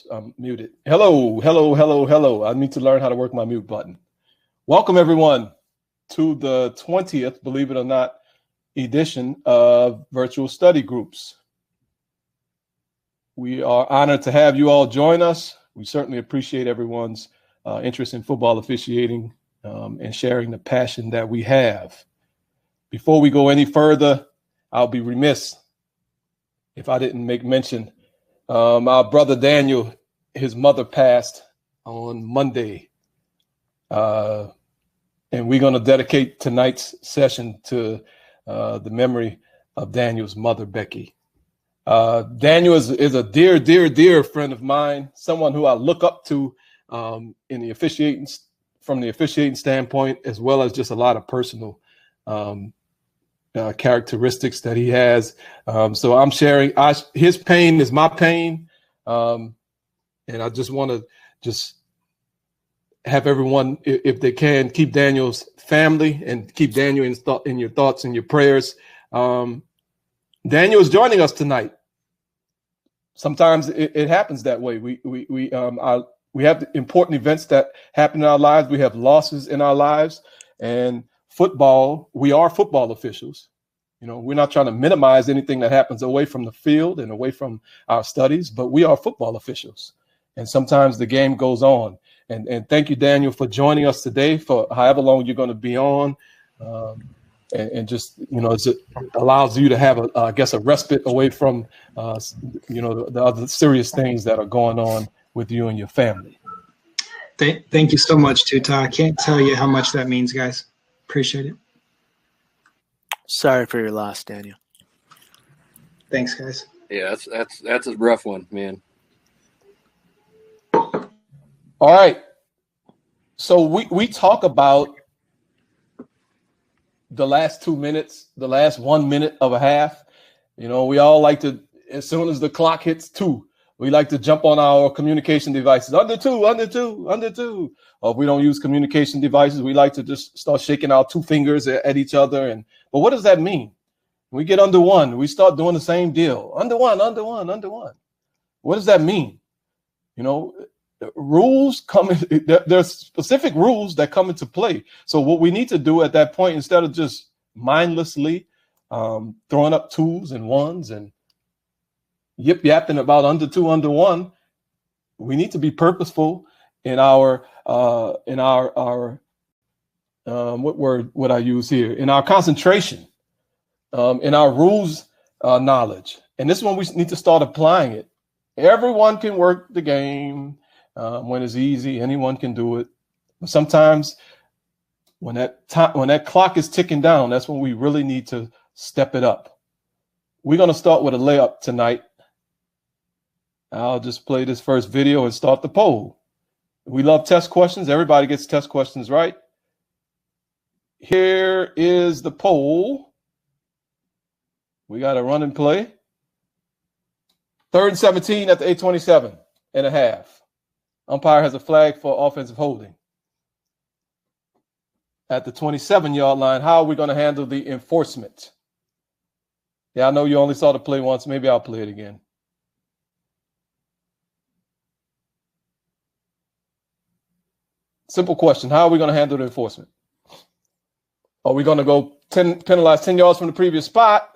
Oops, I'm muted. Hello. I need to learn how to work my mute button. Welcome, everyone, to the 20th, believe it or not, edition of Virtual Study Groups. We are honored to have you all join us. We certainly appreciate everyone's interest in football officiating and sharing the passion that we have. Before we go any further, I'll be remiss if I didn't make mention. Our brother Daniel, his mother passed on Monday. And we're going to dedicate tonight's session to the memory of Daniel's mother, Becky. Daniel is a dear friend of mine, someone who I look up to in the officiating, from the officiating standpoint, as well as just a lot of personal characteristics that he has. So I'm sharing, his pain is my pain. And I just want to have everyone, if they can, keep Daniel's family and keep Daniel in your thoughts and your prayers. Daniel is joining us tonight. Sometimes it happens that way. We have important events that happen in our lives. We have losses in our lives, and football, we are football officials. You know, we're not trying to minimize anything that happens away from the field and away from our studies, but we are football officials. And sometimes the game goes on. And thank you, Daniel, for joining us today for however long you're going to be on. And just, you know, it allows you to have, a respite away from, the other serious things that are going on with you and your family. Thank you so much, Tuta. I can't tell you how much that means, guys. Appreciate it. Sorry for your loss, Daniel. Thanks, guys. Yeah, that's a rough one, man. All right. So we talk about the last 2 minutes, the last 1 minute of a half. You know, we all like to, as soon as the clock hits 2, we like to jump on our communication devices. Under two. Or if we don't use communication devices, we like to just start shaking our 2 fingers at each other. But what does that mean? We get under 1, we start doing the same deal. Under one. What does that mean? You know, rules come in, there's specific rules that come into play. So what we need to do at that point, instead of just mindlessly throwing up 2s and 1s and yip-yapping about under 2, under 1, we need to be purposeful in our what word would I use here? In our concentration, in our rules knowledge. And this one we need to start applying it. Everyone can work the game. When it's easy, anyone can do it. But sometimes when that clock is ticking down, that's when we really need to step it up. We're going to start with a layup tonight. I'll just play this first video and start the poll. We love test questions. Everybody gets test questions right. Here is the poll. We got a run and play. 3rd and 17 at the 8:27 and a half. Umpire has a flag for offensive holding. At the 27-yard line, how are we going to handle the enforcement? Yeah, I know you only saw the play once. Maybe I'll play it again. Simple question. How are we going to handle the enforcement? Are we going to go penalize 10 yards from the previous spot,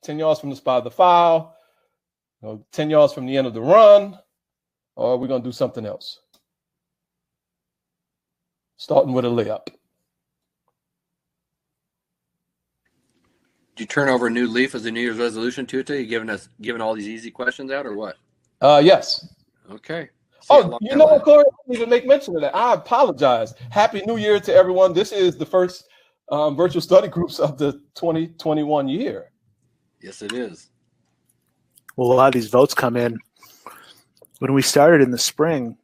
10 yards from the spot of the foul, 10 yards from the end of the run? Or are we going to do something else? Starting with a layup. Did you turn over a new leaf as a New Year's resolution, Tuta? You giving all these easy questions out or what? Yes. Okay. Oh, you know what, Corey? I didn't even make mention of that. I apologize. Happy New Year to everyone. This is the first virtual study groups of the 2021 year. Yes, it is. Well, a lot of these votes come in. When we started in the spring,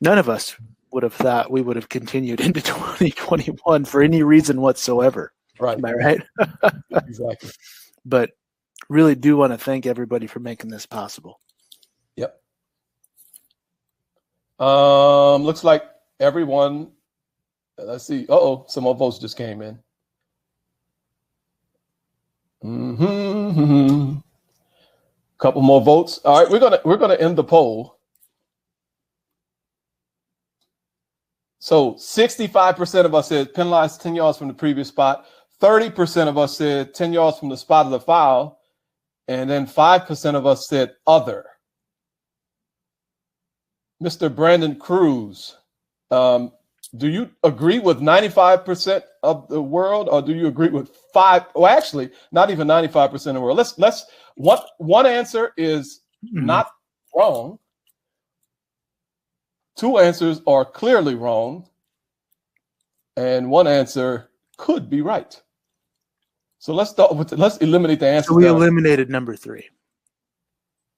none of us would have thought we would have continued into 2021 for any reason whatsoever. Right. Am I right? Exactly. But really do want to thank everybody for making this possible. Yep. Looks like everyone, let's see. Some more votes just came in. Couple more votes. All right, we're gonna end the poll. So 65% of us said penalized 10 yards from the previous spot. 30% of us said 10 yards from the spot of the foul. And then 5% of us said other. Mr. Brandon Cruz, do you agree with 95% of the world, or do you agree with actually, not even 95% of the world. Let's one answer is not wrong. Two answers are clearly wrong, and one answer could be right. So let's eliminate the answer. So we eliminated number 3.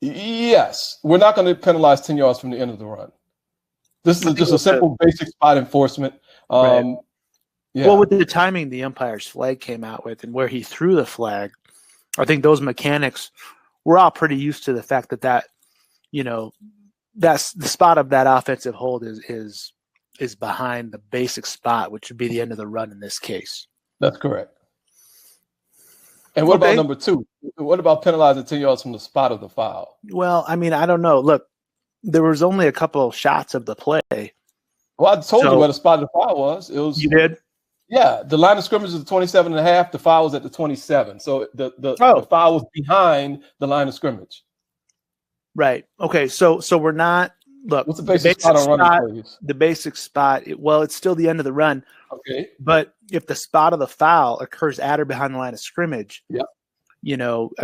Yes, we're not going to penalize 10 yards from the end of the run. This is just a simple, basic spot enforcement. Right. Yeah. Well, with the timing the umpire's flag came out with and where he threw the flag, I think those mechanics, we're all pretty used to the fact that that's the spot of that offensive hold is behind the basic spot, which would be the end of the run in this case. That's correct. And what about number 2? What about penalizing 10 yards from the spot of the foul? Well, I mean, I don't know. Look, there was only a couple of shots of the play. Well, I told you where the spot of the foul was. It was. You did? Yeah, the line of scrimmage is the 27 and a half. The foul was at the 27. So the foul was behind the line of scrimmage. Right. Okay. So we're not. Look, what's the basic spot on running plays? The basic spot. It's still the end of the run. Okay. But if the spot of the foul occurs at or behind the line of scrimmage, I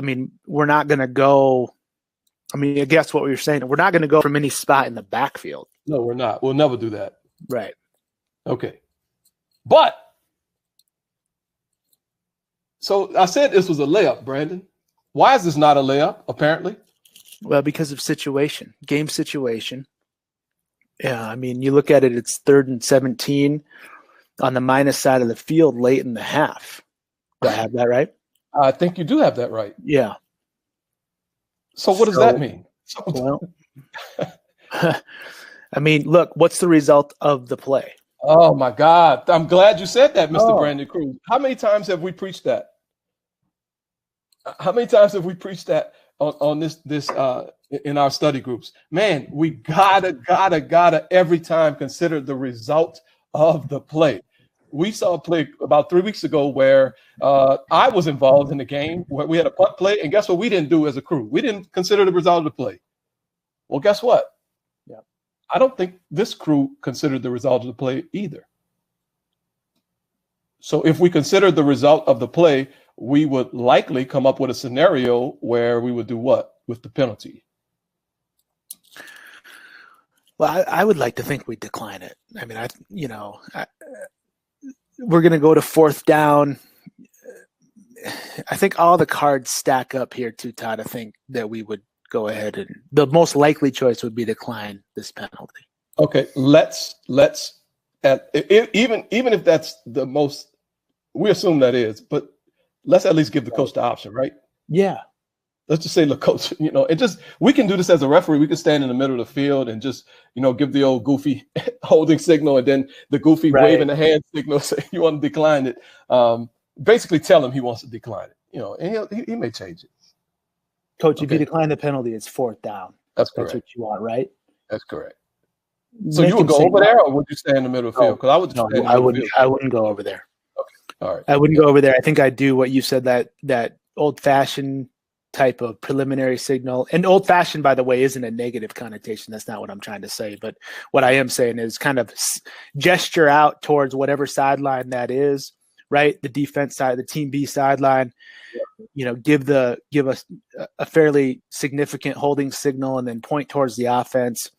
mean, we're not going to go. I mean, I guess what we were saying, we're not going to go from any spot in the backfield. No, we're not. We'll never do that. Right. Okay. But so I said this was a layup, Brandon. Why is this not a layup, apparently? Well, because of game situation. Yeah, I mean, you look at it, it's 3rd and 17 on the minus side of the field late in the half. Do I have that right? I think you do have that right. Yeah. So what does that mean? Well, I mean, look, what's the result of the play? Oh, my God. I'm glad you said that, Mr. Brandon Cruz. How many times have we preached that? How many times have we preached that on this in our study groups? Man, we gotta every time consider the result of the play. We saw a play about 3 weeks ago where I was involved in the game where we had a punt play, and guess what we didn't do as a crew? We didn't consider the result of the play. Well, guess what? Yeah, I don't think this crew considered the result of the play either. So if we considered the result of the play, we would likely come up with a scenario where we would do what with the penalty? Well, I would like to think we decline it. I mean, we're going to go to 4th down. I think all the cards stack up here too, Todd. I think that we would go ahead and the most likely choice would be decline this penalty. Okay, let's even if that's the most, we assume that is, but let's at least give the coach the option, right? Yeah. Let's just say, look, coach, we can do this as a referee. We can stand in the middle of the field and just, give the old goofy holding signal and then the goofy waving the hand signal, say you want to decline it. Basically tell him he wants to decline it, and he may change it. Coach, if you decline the penalty, it's 4th down. That's correct. That's what you want, right? That's correct. So you would go over there, or would you stand in the middle of the field? Because I would. No, I wouldn't go over there. Okay. All right. I wouldn't go over there. I think I'd do what you said, that old-fashioned type of preliminary signal. And old-fashioned, by the way, isn't a negative connotation. That's not what I'm trying to say. But what I am saying is kind of gesture out towards whatever sideline that is, right? The defense side, the team B sideline. Give us a fairly significant holding signal and then point towards the offense.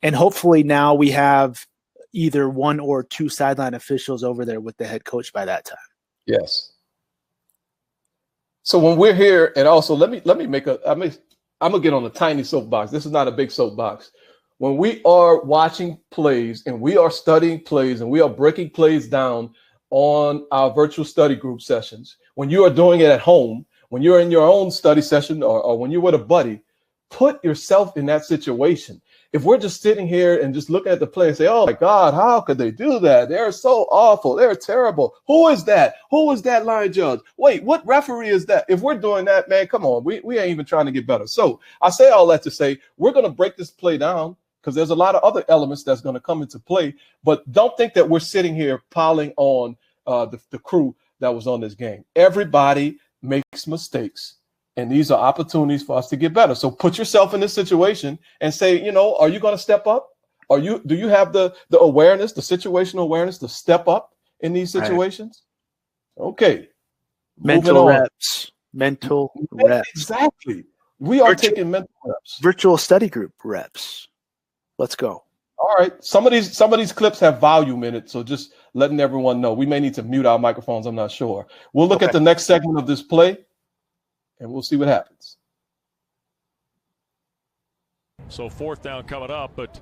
And hopefully now we have either 1 or 2 sideline officials over there with the head coach by that time. Yes. So when we're here, and also let me I'm gonna get on a tiny soapbox. This is not a big soapbox. When we are watching plays and we are studying plays and we are breaking plays down on our virtual study group sessions, when you are doing it at home, when you're in your own study session or when you're with a buddy, put yourself in that situation. if we're just sitting here and just looking at the play and say, oh my God, how could they do that? They're so awful. They're terrible. Who is that? Who is that line judge? Wait, what referee is that? If we're doing that, man, come on. We ain't even trying to get better. So I say all that to say we're going to break this play down because there's a lot of other elements that's going to come into play. But don't think that we're sitting here piling on the crew that was on this game. Everybody makes mistakes. And these are opportunities for us to get better. So put yourself in this situation and say, you know, are you going to step up? Do you have the awareness, the situational awareness to step up in these situations? Right. Okay. Mental reps. Mental reps. Exactly. We are taking mental reps. Virtual study group reps. Let's go. All right. Some of these clips have volume in it. So just letting everyone know. We may need to mute our microphones. I'm not sure. We'll look at the next segment of this play. And we'll see what happens. So 4th down coming up, but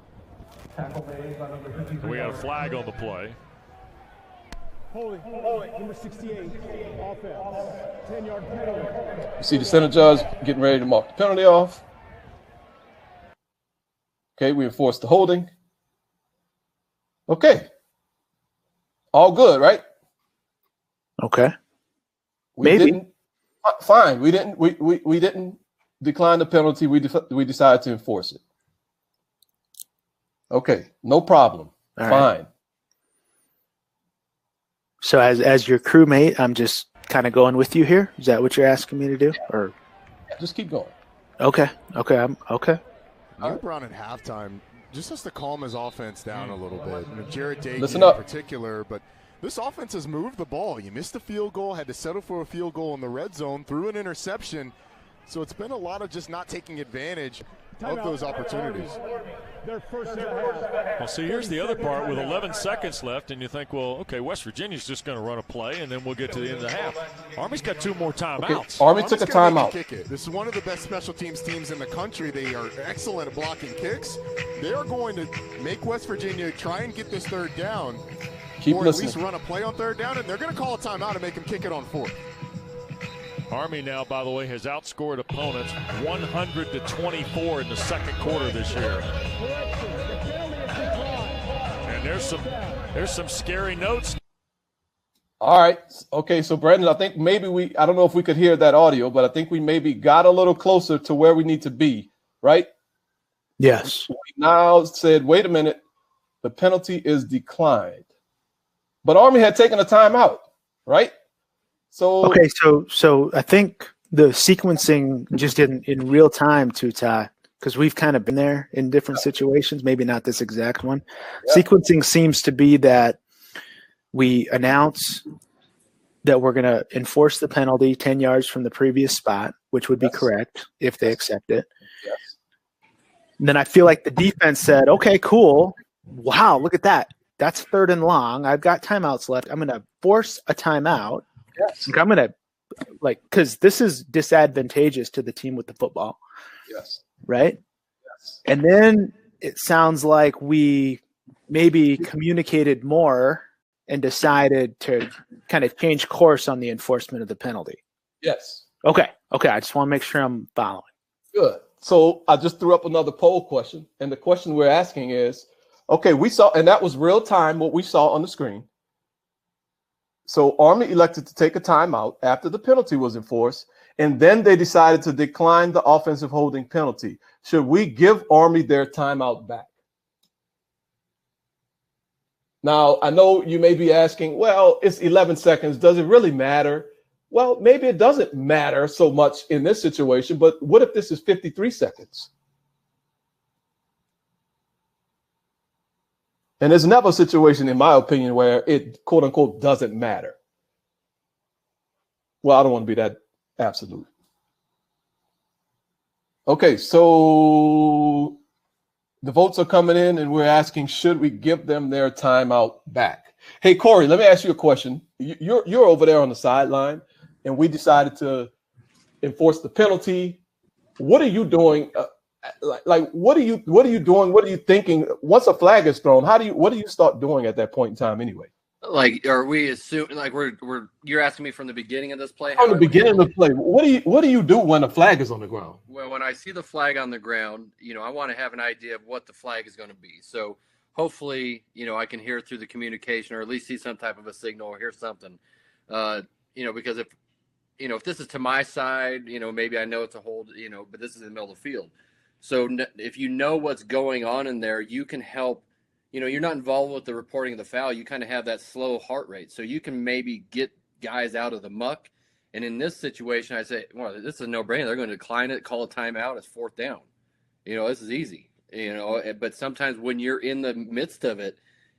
we got a flag on the play. Holding, number 68, offense, 10-yard penalty. You see the center judge getting ready to mark the penalty off. Okay, we enforce the holding. Okay. All good, right? Okay. Maybe. Fine. We didn't decline the penalty. We decided to enforce it. Okay, no problem. All Fine. Right. So as your crewmate, I'm just kind of going with you here. Is that what you're asking me to do? Or just keep going. Okay. I'm okay. Neil Brown at halftime just has to calm his offense down a little bit. I mean, Jarret Doege in particular, but this offense has moved the ball. You missed a field goal, had to settle for a field goal in the red zone, threw an interception. So it's been a lot of just not taking advantage of those opportunities. Well, see, here's the other part with 11 seconds left, and you think, well, okay, West Virginia's just going to run a play, and then we'll get to the end of the half. Army's got 2 more timeouts. Okay. Army took a timeout. This is one of the best special teams in the country. They are excellent at blocking kicks. They are going to make West Virginia try and get this 3rd down. Keep or listening. At least run a play on 3rd down, and they're going to call a timeout and make them kick it on 4th. Army now, by the way, has outscored opponents 100-24 in the 2nd quarter this year. And there's some scary notes. All right. Okay, so Brandon, I think maybe I don't know if we could hear that audio, but I think we maybe got a little closer to where we need to be, right? Yes. We now said, wait a minute, the penalty is declined. But Army had taken a timeout, right? So okay, so I think the sequencing just in real time, Ty, because we've kind of been there in different situations, maybe not this exact one. Yeah. Sequencing seems to be that we announce that we're going to enforce the penalty 10 yards from the previous spot, which would be correct if they accept it. Yes. And then I feel like the defense said, okay, cool. Wow, look at that. That's 3rd and long. I've got timeouts left. I'm going to force a timeout. Yes. I'm going to because this is disadvantageous to the team with the football. Yes. Right? Yes. And then it sounds like we maybe communicated more and decided to kind of change course on the enforcement of the penalty. Yes. Okay. I just want to make sure I'm following. Good. So I just threw up another poll question. And the question we're asking is, okay, we saw, and that was real time what we saw on the screen. So Army elected to take a timeout after the penalty was enforced, and then they decided to decline the offensive holding penalty. Should we give Army their timeout back? Now, I know you may be asking, well, it's 11 seconds. Does it really matter? Well, maybe it doesn't matter so much in this situation, but what if this is 53 seconds? And there's never a situation, in my opinion, where it, quote unquote, doesn't matter. Well, I don't want to be that absolute. Okay, so the votes are coming in and we're asking, should we give them their timeout back? Hey, Corey, let me ask you a question. You're over there on the sideline and we decided to enforce the penalty. What are you doing? What are you doing? What are you thinking? Once a flag is thrown, what do you start doing at that point in time anyway? Like, are we assuming like you're asking me from the beginning of this play? From the beginning of the play, what do you do when a flag is on the ground? Well, when I see the flag on the ground, I want to have an idea of what the flag is going to be. So hopefully, I can hear through the communication, or at least see some type of a signal or hear something. Because if this is to my side, maybe I know it's a hold, but this is in the middle of the field. So if you know what's going on in there, you can help. You're not involved with the reporting of the foul. You kind of have that slow heart rate. So you can maybe get guys out of the muck. And in this situation, I say, well, this is a no-brainer. They're going to decline it, call a timeout. It's 4th down. This is easy. But sometimes when you're in the midst of it,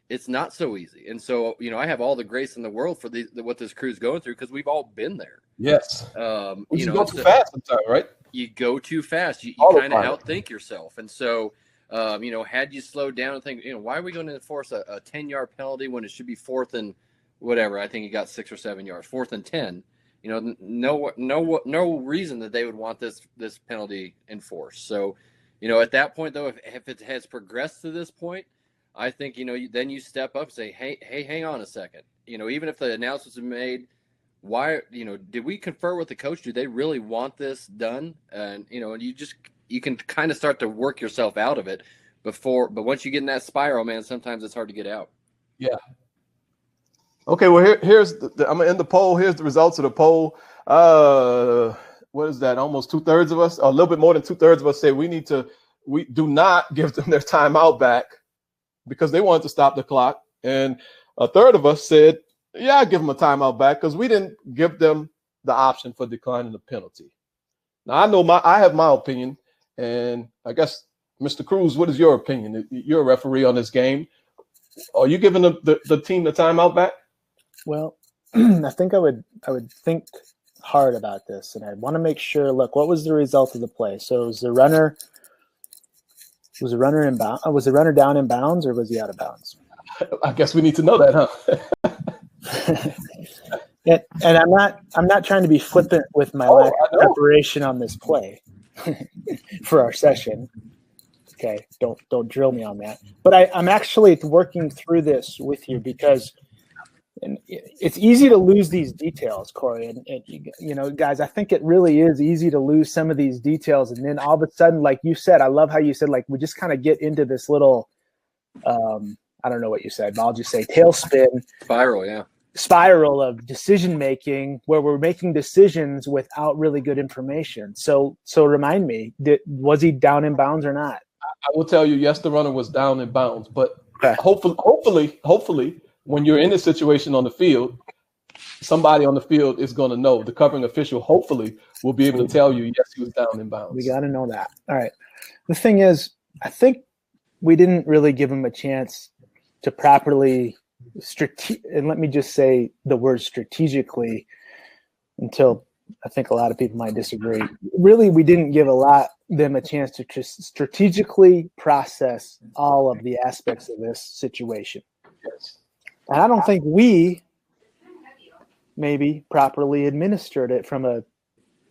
it's not so easy. And so, I have all the grace in the world for what this crew's going through, because we've all been there. Yes. You go too fast sometimes, right? You go too fast. You kind of outthink yourself. And so, had you slowed down and think, why are we going to enforce a 10-yard penalty when it should be 4th and whatever? I think you got 6 or 7 yards, 4th and 10. No reason that they would want this penalty enforced. So, at that point, though, if it has progressed to this point, I think, then you step up and say, hey, hang on a second. Even if the announcements are made, why, did we confer with the coach? Do they really want this done? And, you can kind of start to work yourself out of it but once you get in that spiral, man, sometimes it's hard to get out. Yeah. Okay, well, here's I'm going to end the poll. Here's the results of the poll. What is that? Almost 2/3 of us, a little bit more than 2/3 of us say we do not give them their timeout back because they wanted to stop the clock. And 1/3 of us said, yeah, I give them a timeout back because we didn't give them the option for declining the penalty. Now, I have my opinion, and I guess, Mr. Cruz, what is your opinion? You're a referee on this game. Are you giving the team the timeout back? Well, I think I would think hard about this, and I'd want to make sure. Look, what was the result of the play? So was the runner down in bounds, or was he out of bounds? I guess we need to know that, huh? And I'm not trying to be flippant with my lack of preparation on this play for our session. Okay, don't drill me on that. But I'm actually working through this with you because it's easy to lose these details, Corey. And guys, I think it really is easy to lose some of these details. And then all of a sudden, like you said, I love how you said, like, we just kind of get into this little, I don't know what you said, but I'll just say tailspin. Spiral of decision making where we're making decisions without really good information. So remind me, was he down in bounds or not? I will tell you, yes, the runner was down in bounds, but hopefully, when you're in this situation on the field, somebody on the field is going to know. The covering official hopefully will be able to tell you, yes, he was down in bounds. We got to know that. All right. The thing is, I think we didn't really give him a chance to properly and let me just say the word strategically until I think a lot of people might disagree. Really, we didn't give them a chance to just strategically process all of the aspects of this situation. Yes. And I don't think we maybe properly administered it from a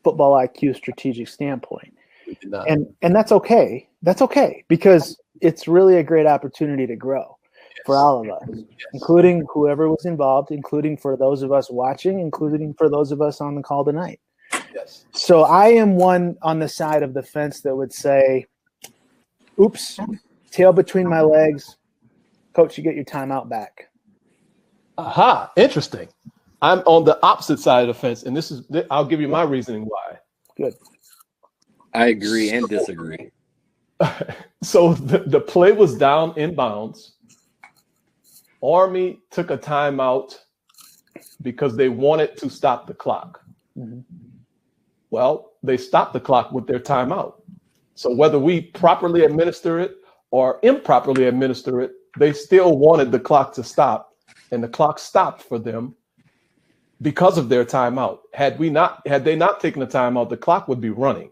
football IQ strategic standpoint. And that's okay. That's okay because it's really a great opportunity to grow for all of us, including whoever was involved, including for those of us watching, including for those of us on the call tonight. Yes. So I am one on the side of the fence that would say, oops, tail between my legs. Coach, you get your timeout back. Aha, interesting. I'm on the opposite side of the fence, and I'll give you my reasoning why. Good. I agree and disagree. So the play was down in bounds. Army took a timeout because they wanted to stop the clock. Mm-hmm. Well, they stopped the clock with their timeout. So whether we properly administer it or improperly administer it, they still wanted the clock to stop, and the clock stopped for them because of their timeout. Had they not taken the timeout, the clock would be running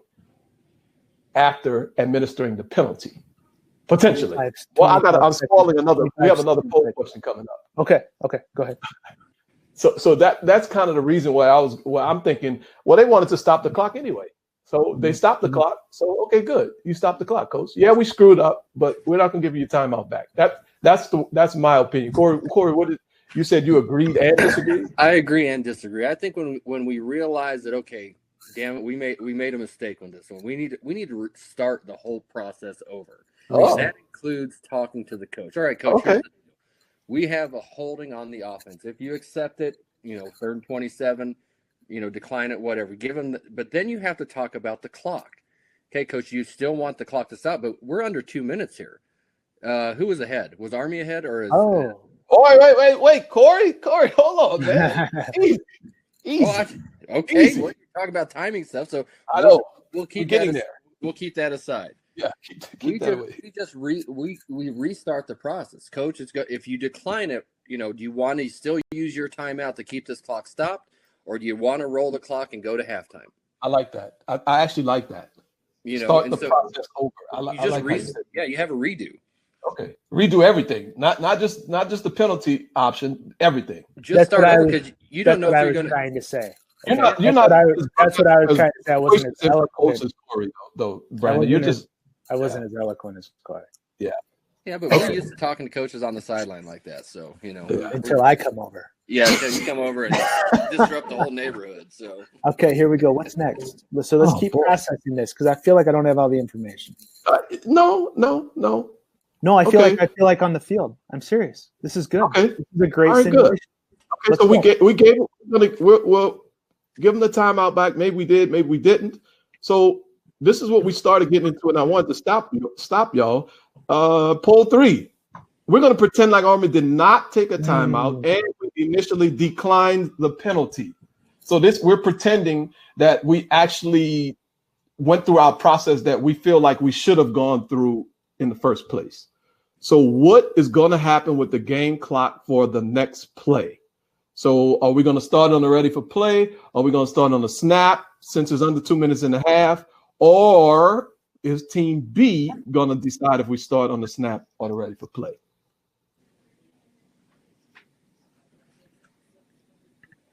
after administering the penalty. Potentially. Well, I'm spoiling another. We have another poll question coming up. Okay. Go ahead. So that's kind of the reason why I'm thinking, well, they wanted to stop the clock anyway. So they stopped the clock. So, okay, good. You stopped the clock, Coach. Yeah, we screwed up, but we're not going to give you your timeout back. That's my opinion. Corey, You said you agreed and disagreed? I agree and disagree. I think when we realize that, okay, damn it, we made a mistake on this one. We need to start the whole process over. Oh. That includes talking to the coach. All right, coach. Okay. We have a holding on the offense. If you accept it, 3rd and 27, decline it, whatever. Give them, but then you have to talk about the clock. Okay, coach, you still want the clock to stop, but we're under 2 minutes here. Who was ahead? Was Army ahead or is? Oh, wait, Corey, hold on, man. Easy. Okay, Easy. well, you're talking about timing stuff, so I know. We'll keep getting that there. We'll keep that aside. Yeah, keep that away. We restart the process, coach. If you decline it, do you want to still use your timeout to keep this clock stopped, or do you want to roll the clock and go to halftime? I like that. I actually like that. Start the process over. You have a redo. Okay, redo everything. Not just the penalty option. Everything. Just start over because you don't know if you're going to. Trying to say. You're not. That's what I was trying to say. I wasn't as eloquent as Corey, though, Brandon. I wasn't as eloquent as Corey. Yeah. Yeah, but we're used to talking to coaches on the sideline like that. So until I come over. Yeah, until you come over and disrupt the whole neighborhood. So okay, here we go. What's next? So let's keep processing this because I feel like I don't have all the information. No. No, I feel like on the field. I'm serious. This is good. Okay. This is a great situation. Good. Okay, so we'll give them the timeout back. Maybe we did, maybe we didn't. So this is what we started getting into, and I wanted to stop y'all. Poll 3. We're going to pretend like Army did not take a timeout and we initially declined the penalty. So we're pretending that we actually went through our process that we feel like we should have gone through in the first place. So what is going to happen with the game clock for the next play? So are we going to start on the ready for play? Are we going to start on the snap since it's under 2 minutes and a half? Or is team B going to decide if we start on the snap or the ready for play?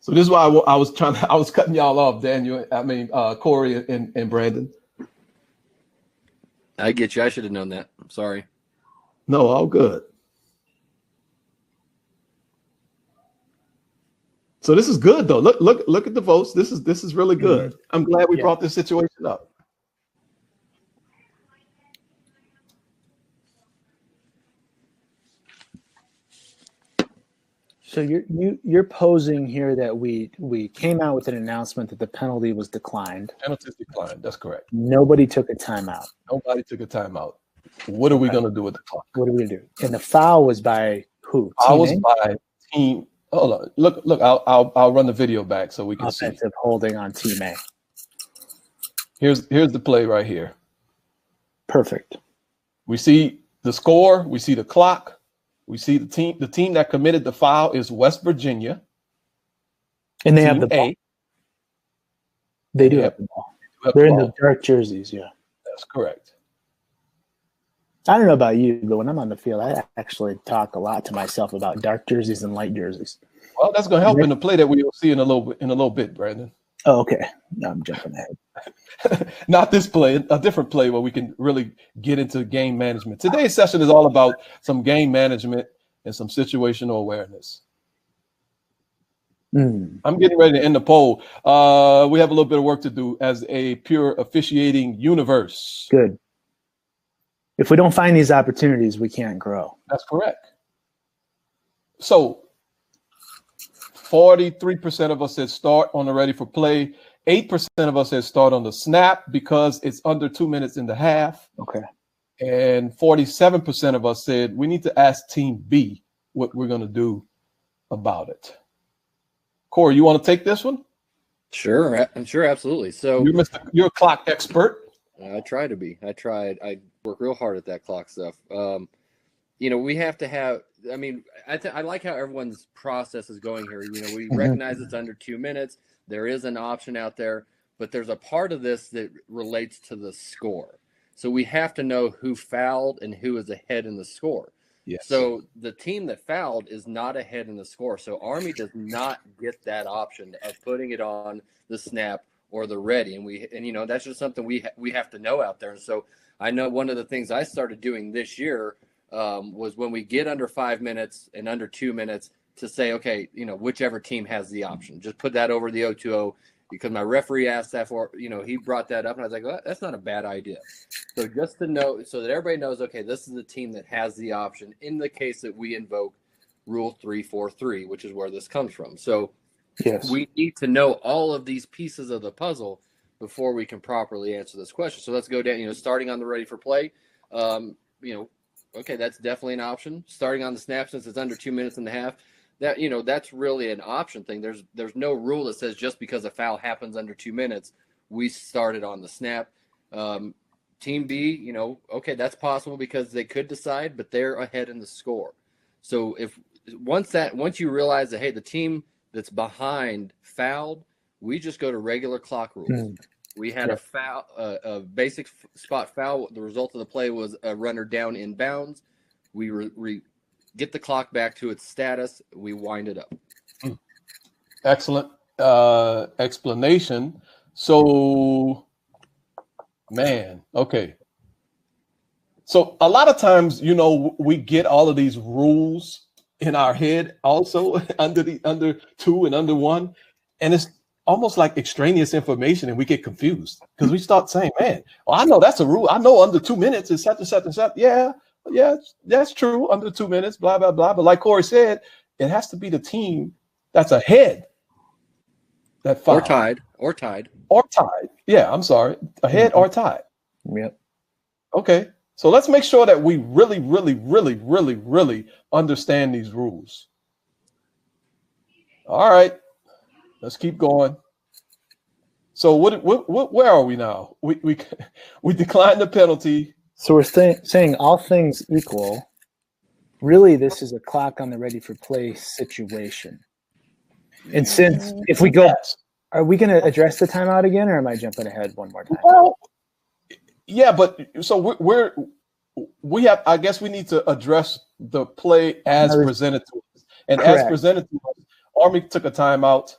So this is why I was cutting y'all off, Daniel. Corey and Brandon. I get you. I should have known that. I'm sorry. No, all good. So this is good though. Look at the votes. This is really good. I'm glad we brought this situation up. So you're posing here that we came out with an announcement that the penalty was declined. Penalty declined. That's correct. Nobody took a timeout. Nobody took a timeout. What are we going to do with the clock? What are we going to do? And the foul was by who? Foul was by team. Hold on. Look. I'll run the video back so we can see. Offensive holding on team A. Here's the play right here. Perfect. We see the score. We see the clock. We see the team. The team that committed the foul is West Virginia. And they have the ball. They do have the ball. They're in the dark jerseys. Yeah. That's correct. I don't know about you, but when I'm on the field, I actually talk a lot to myself about dark jerseys and light jerseys. Well, that's going to help in the play that we will see in a little bit, Brandon. Oh, okay. No, I'm jumping ahead. Not this play, a different play where we can really get into game management. Today's session is all about some game management and some situational awareness. I'm getting ready to end the poll. We have a little bit of work to do as a pure officiating universe. Good. If we don't find these opportunities, we can't grow. That's correct. So 43% of us said start on the ready for play. 8% of us said start on the snap because it's under 2 minutes and a half. Okay. And 47% of us said we need to ask team B what we're going to do about it. Corey, you want to take this one? Sure. I'm sure. Absolutely. So you're a clock expert. I try to be. I work real hard at that clock stuff. We have to have. I mean, I like how everyone's process is going here. We recognize it's under 2 minutes. There is an option out there, but there's a part of this that relates to the score. So we have to know who fouled and who is ahead in the score. Yes. So the team that fouled is not ahead in the score. So Army does not get that option of putting it on the snap or the ready. And that's just something we have to know out there. And so I know one of the things I started doing this year was when we get under 5 minutes and under 2 minutes to say, okay, whichever team has the option. Just put that over the O2O, because my referee asked that for, he brought that up, and I was like, well, that's not a bad idea. So just to know, so that everybody knows, okay, this is the team that has the option in the case that we invoke Rule 343, which is where this comes from. So Yes. we need to know all of these pieces of the puzzle before we can properly answer this question. So let's go down, starting on the ready for play. Okay, that's definitely an option. Starting on the snap, since it's under 2 minutes and a half, that's really an option thing. There's no rule that says just because a foul happens under 2 minutes, we started on the snap. Team B, okay, that's possible because they could decide, but they're ahead in the score. So once you realize that, hey, the team that's behind fouled, we just go to regular clock rules. We had a foul, a basic spot foul. The result of the play was a runner down in bounds. We get the clock back to its status. We wind it up. Excellent explanation. So, man, okay. So a lot of times, we get all of these rules in our head also under 2 and under 1, and it's almost like extraneous information, and we get confused because we start saying, man, well, I know that's a rule. I know under 2 minutes is such and such and such. Yeah, that's true. Under 2 minutes, blah, blah, blah. But like Corey said, it has to be the team that's ahead that fouled. Or tied. Yeah, I'm sorry. Ahead or tied. Yep. Okay. So let's make sure that we really, really, really, really, really understand these rules. All right. Let's keep going. So where are we now? We declined the penalty. So we're saying all things equal, really this is a clock on the ready for play situation. And since if we go, are we going to address the timeout again, or am I jumping ahead one more time? Well, yeah, but so we have. I guess we need to address the play as presented to us, and Correct. as presented to us, Army took a timeout.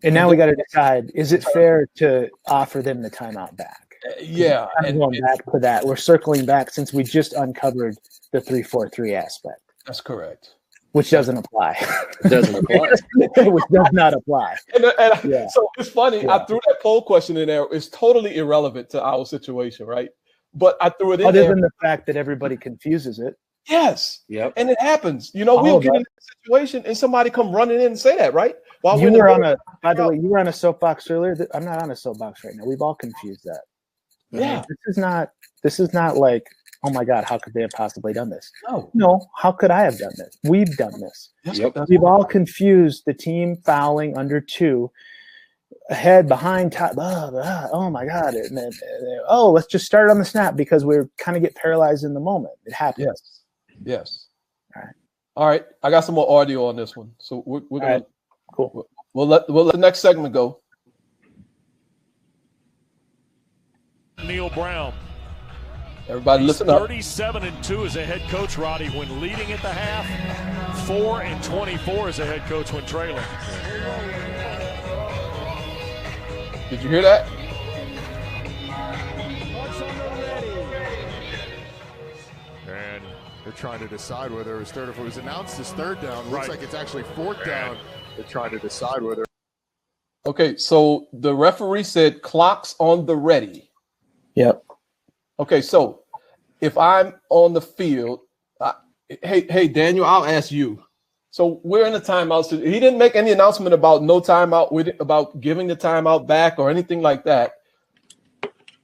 And now we got to decide: is it fair to offer them the timeout back? Yeah, I'm going back to that. We're circling back since we just uncovered the 343 aspect. That's correct. Which doesn't apply. Doesn't apply. Which does not apply. So it's funny. Yeah. I threw that poll question in there. It's totally irrelevant to our situation, right? But I threw it in Other there. than the fact that everybody confuses it. Yes. Yep. And it happens. We'll get in a situation and somebody come running in and say that, right? By the way, you were on a soapbox earlier. I'm not on a soapbox right now. We've all confused that. Yeah. This is not like, oh my God, how could they have possibly done this? No. How could I have done this? We've done this. Yep. We've all confused the team fouling under 2, ahead, behind, top. Oh my God. Let's just start on the snap because we're kind of get paralyzed in the moment. It happens. Yes. All right. I got some more audio on this one. So we're going to. Cool. We'll let the next segment go. Neil Brown. Everybody listen up. 37-2 as a head coach, Roddy, when leading at the half. 4-24 as a head coach when trailing. Did you hear that? And they're trying to decide whether it was third. If it was announced as third down, it looks like it's actually fourth down. They're trying to decide whether. Okay, so the referee said clock's on the ready. Yep. Okay, so if I'm on the field, hey, Daniel, I'll ask you. So we're in a timeout. So he didn't make any announcement about no timeout, about giving the timeout back or anything like that.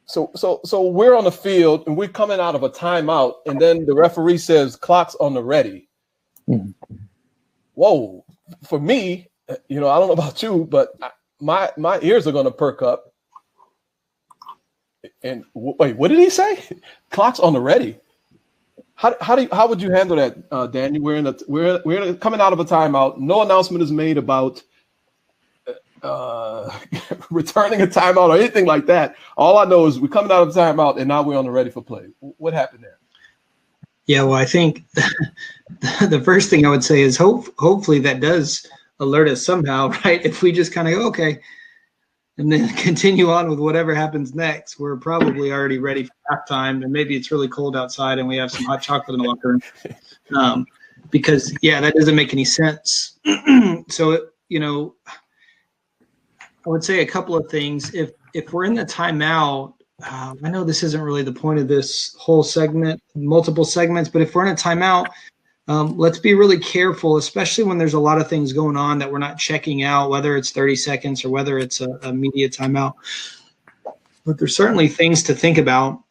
So we're on the field and we're coming out of a timeout, and then the referee says clock's on the ready. Mm-hmm. Whoa! For me, I don't know about you, but my ears are going to perk up. And wait, what did he say? Clock's on the ready. How would you handle that, Daniel? We're coming out of a timeout. No announcement is made about returning a timeout or anything like that. All I know is we're coming out of a timeout and now we're on the ready for play. What happened there? Yeah, well, I think the first thing I would say is hopefully that does alert us somehow, right? If we just kind of go, okay, and then continue on with whatever happens next, we're probably already ready for halftime, and maybe it's really cold outside and we have some hot chocolate in the locker room. because that doesn't make any sense. So, I would say a couple of things. If we're in the timeout, I know this isn't really the point of this whole segment, multiple segments, but if we're in a timeout, let's be really careful, especially when there's a lot of things going on that we're not checking out, whether it's 30 seconds or whether it's a media timeout. But there's certainly things to think about.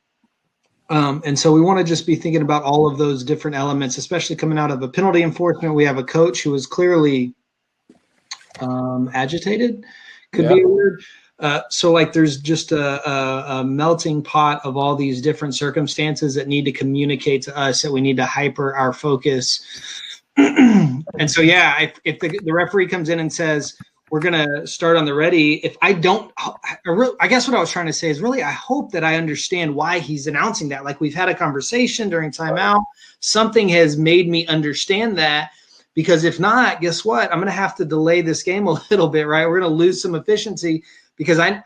And so we want to just be thinking about all of those different elements, especially coming out of a penalty enforcement. We have a coach who is clearly agitated. Could be a word. So like there's just a melting pot of all these different circumstances that need to communicate to us that we need to hyper our focus. And so, if the referee comes in and says, we're going to start on the ready, if I don't, I guess what I was trying to say is really, I hope that I understand why he's announcing that. Like we've had a conversation during timeout, something has made me understand that. Because if not, guess what? I'm going to have to delay this game a little bit, right? We're going to lose some efficiency because I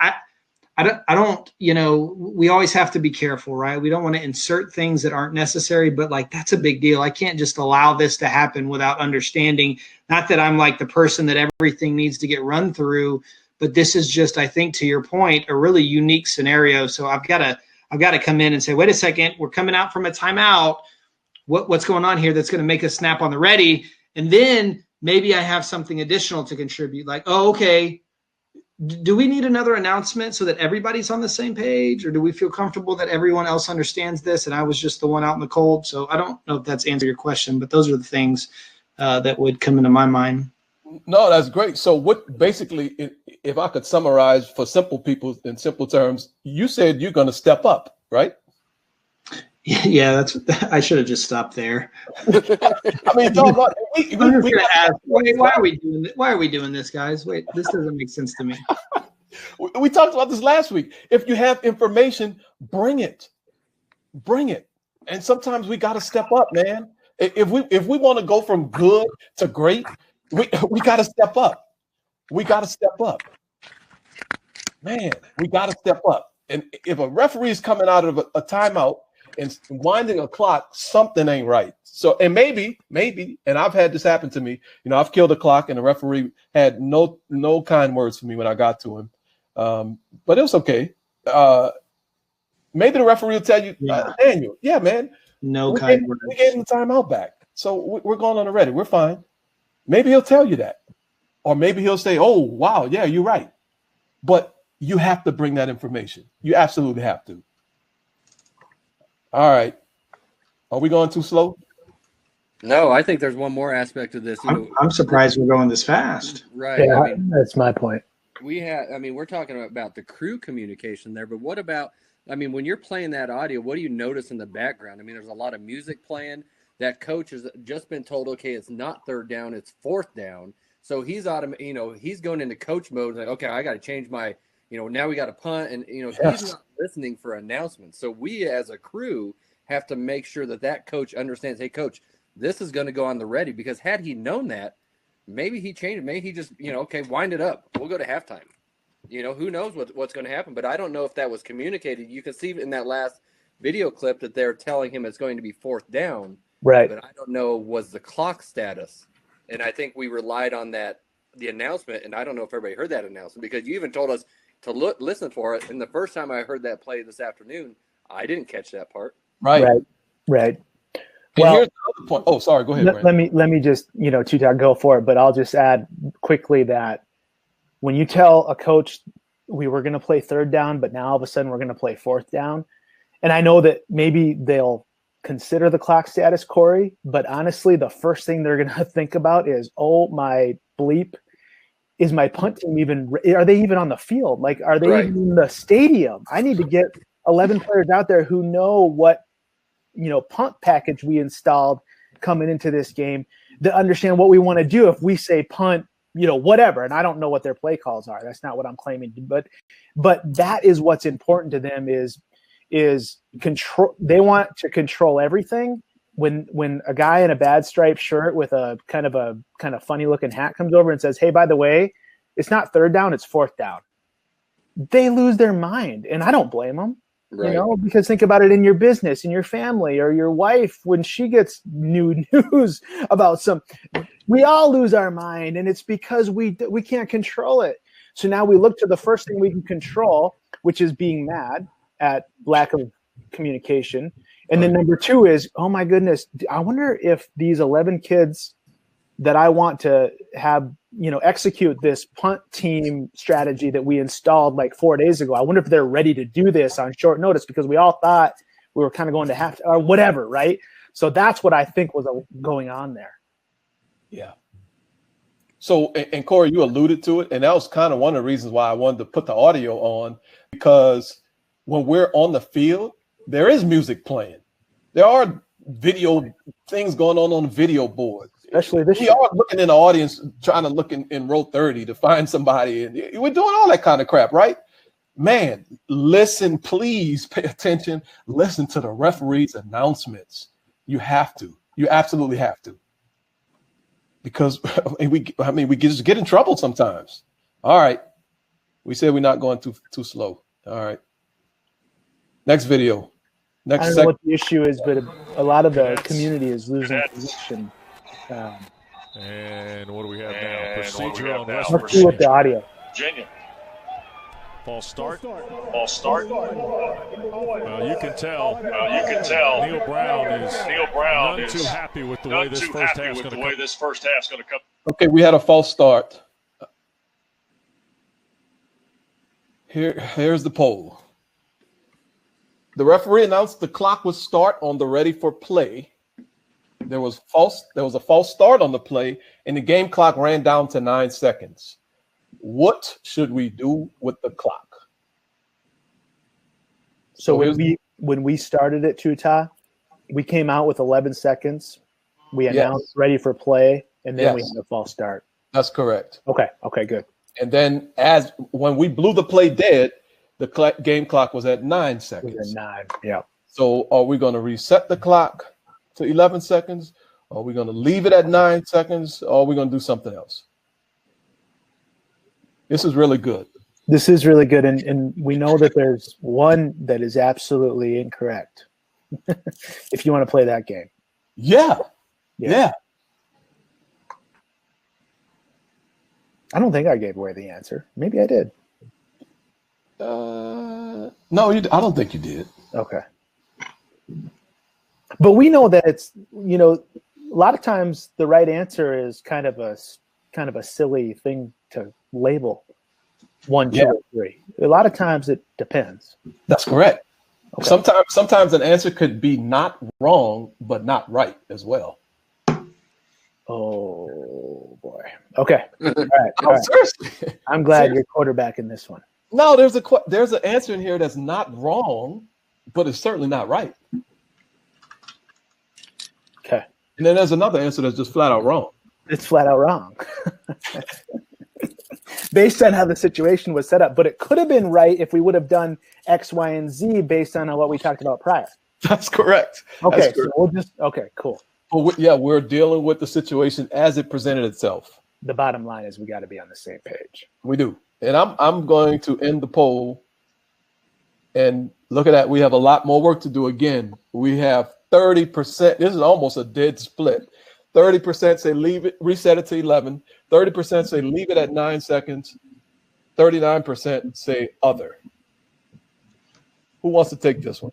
don't, we always have to be careful, right? We don't want to insert things that aren't necessary, but like, that's a big deal. I can't just allow this to happen without understanding. Not that I'm like the person that everything needs to get run through, but this is just, I think to your point, a really unique scenario. So I've got to come in and say, wait a second, we're coming out from a timeout. What's going on here that's going to make us snap on the ready? And then maybe I have something additional to contribute, like, oh, okay, do we need another announcement so that everybody's on the same page? Or do we feel comfortable that everyone else understands this and I was just the one out in the cold? So I don't know if that's answered your question, but those are the things that would come into my mind. No, that's great. So what basically, if I could summarize for simple people in simple terms, you said you're going to step up, right? Yeah, I should have just stopped there. I mean, we ask, why are we doing this? Why are we doing this, guys? Wait, this doesn't make sense to me. We talked about this last week. If you have information, bring it. And sometimes we got to step up, man. If we want to go from good to great, we got to step up. We got to step up, man. We got to step up. And if a referee is coming out of a timeout and winding a clock, something ain't right. So, and maybe, and I've had this happen to me. I've killed a clock, and the referee had no kind words for me when I got to him. But it was okay. Maybe the referee will tell you, Daniel, yeah, man, kind words. We gave him the timeout back, so we're going on the ready. We're fine. Maybe he'll tell you that, or maybe he'll say, "Oh, wow, yeah, you're right." But you have to bring that information. You absolutely have to. All right. Are we going too slow? No, I think there's one more aspect of this. I'm surprised we're going this fast. Right. Yeah, that's my point. We're talking about the crew communication there, but what about, when you're playing that audio, what do you notice in the background? There's a lot of music playing. That coach has just been told, okay, it's not third down, it's fourth down. So he's he's going into coach mode. Like, okay, I got to change my, now we got to punt, and he's not listening for announcements. So we as a crew have to make sure that coach understands, hey, coach, this is going to go on the ready, because had he known that, maybe he changed it. Maybe he just, okay, wind it up. We'll go to halftime. Who knows what's going to happen, but I don't know if that was communicated. You can see in that last video clip that they're telling him it's going to be fourth down. Right. But I don't know was the clock status. And I think we relied on the announcement, and I don't know if everybody heard that announcement, because you even told us to listen for it. And the first time I heard that play this afternoon, I didn't catch that part. Right. Well, here's the other point. Oh, sorry. Go ahead. Let me just, Tutak, go for it. But I'll just add quickly that when you tell a coach we were going to play third down, but now all of a sudden we're going to play fourth down, and I know that maybe they'll consider the clock status, Corey, but honestly, the first thing they're going to think about is, oh my bleep, is my punt team are they even on the field? Like, are they even in the stadium? I need to get 11 players out there who know what, punt package we installed coming into this game, to understand what we want to do if we say punt, whatever. And I don't know what their play calls are. That's not what I'm claiming. But that is what's important to them is control. They want to control everything. When a guy in a bad striped shirt with a kind of funny looking hat comes over and says, hey, by the way, it's not third down, it's fourth down, they lose their mind. And I don't blame them. Right. You know, because think about it in your business, in your family, or your wife when she gets new news about we all lose our mind, and it's because we can't control it. So now we look to the first thing we can control, which is being mad at lack of communication. And then number 2 is, oh my goodness, I wonder if these 11 kids that I want to have, you know, execute this punt team strategy that we installed like 4 days ago. I wonder if they're ready to do this on short notice, because we all thought we were kind of going to have to, or whatever, right? So that's what I think was going on there. Yeah. So, and Corey, you alluded to it, and that was kind of one of the reasons why I wanted to put the audio on, because when we're on the field, there is music playing. There are video things going on the video board. Especially this We are looking in the audience, trying to look in row 30 to find somebody. And we're doing all that kind of crap, right? Man, listen, please pay attention. Listen to the referee's announcements. You have to. You absolutely have to. Because we just get in trouble sometimes. All right. We said we're not going too slow. All right. Next video. I don't know what the issue is, but a lot of the community is losing position. And what do we have now? Procedure on West Let's see with the audio. Virginia. False start. False start. Well, you can tell. Neil Brown is none too happy with the way this first half's going to come. Okay, we had a false start. Here's the poll. The referee announced the clock would start on the ready for play. There was a false start on the play, and the game clock ran down to 9 seconds. What should we do with the clock? So when we started at Tutah, we came out with 11 seconds. We announced ready for play, and then we had a false start. That's correct. Okay, good. And then when we blew the play dead, the game clock was at 9 seconds. It was at 9, yeah. So are we going to reset the clock to 11 seconds? Are we going to leave it at 9 seconds? Or are we going to do something else? This is really good. This is really good. And we know that there's one that is absolutely incorrect. If you want to play that game. Yeah. I don't think I gave away the answer. Maybe I did. No, I don't think you did. Okay. But we know that it's, you know, a lot of times the right answer is kind of a silly thing to label 1, 2, or 3. A lot of times it depends. That's correct. Okay. Sometimes an answer could be not wrong, but not right as well. Oh boy. Okay. All right. Seriously. I'm glad you're quarterback in this one. No, there's an answer in here that's not wrong, but it's certainly not right. Okay. And then there's another answer that's just flat out wrong. It's flat out wrong. Based on how the situation was set up. But it could have been right if we would have done X, Y, and Z based on what we talked about prior. That's correct. Okay, so cool. But we're dealing with the situation as it presented itself. The bottom line is we got to be on the same page. We do. And I'm going to end the poll. And look at that. We have a lot more work to do. Again, we have 30%. This is almost a dead split. 30% say leave it, reset it to 11. 30% say leave it at 9 seconds. 39% say other. Who wants to take this one?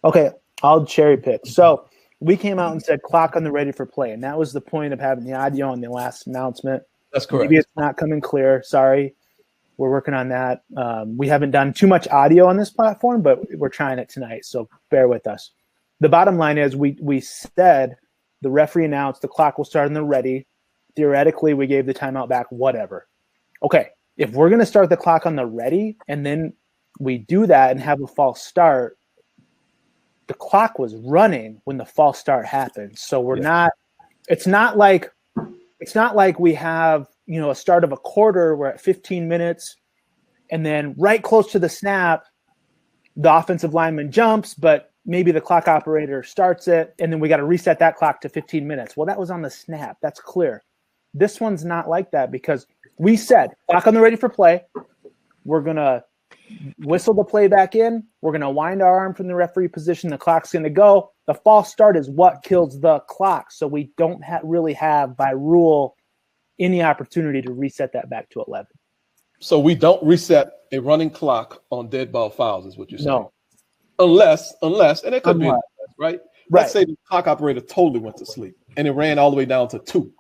Okay, I'll cherry pick. So we came out and said clock on the ready for play. And that was the point of having the audio on the last announcement. That's correct. Maybe it's not coming clear. Sorry. We're working on that. We haven't done too much audio on this platform, but we're trying it tonight. So bear with us. The bottom line is we said the referee announced the clock will start on the ready. Theoretically, we gave the timeout back, whatever. Okay, if we're going to start the clock on the ready and then we do that and have a false start, the clock was running when the false start happened. So we're not – it's not like we have, you know, a start of a quarter, we're at 15 minutes, and then right close to the snap, the offensive lineman jumps, but maybe the clock operator starts it, and then we got to reset that clock to 15 minutes. Well, that was on the snap. That's clear. This one's not like that because we said clock on the ready for play. We're going to whistle the play back in. We're going to wind our arm from the referee position. The clock's going to go. The false start is what kills the clock. So we don't really have, by rule, any opportunity to reset that back to 11. So we don't reset a running clock on dead ball fouls, is what you're saying? No. Unless, and it could be, right? Let's say the clock operator totally went to sleep and it ran all the way down to 2.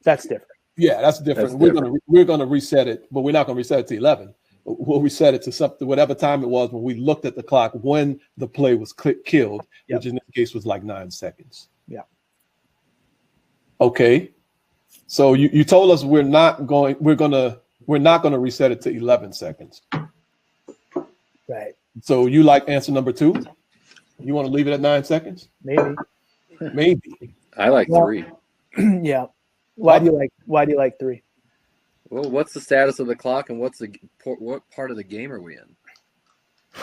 That's different. Yeah, that's different. We're gonna reset it, but we're not gonna reset it to 11. We'll reset it to something, whatever time it was when we looked at the clock when the play was killed, which in this case was like 9 seconds. Yeah. Okay. So you told us we're not gonna reset it to 11 seconds. Right. So you like answer number 2? You want to leave it at 9 seconds? Maybe. I like 3. Yeah. Why do you like 3? Well, what's the status of the clock, and what part of the game are we in?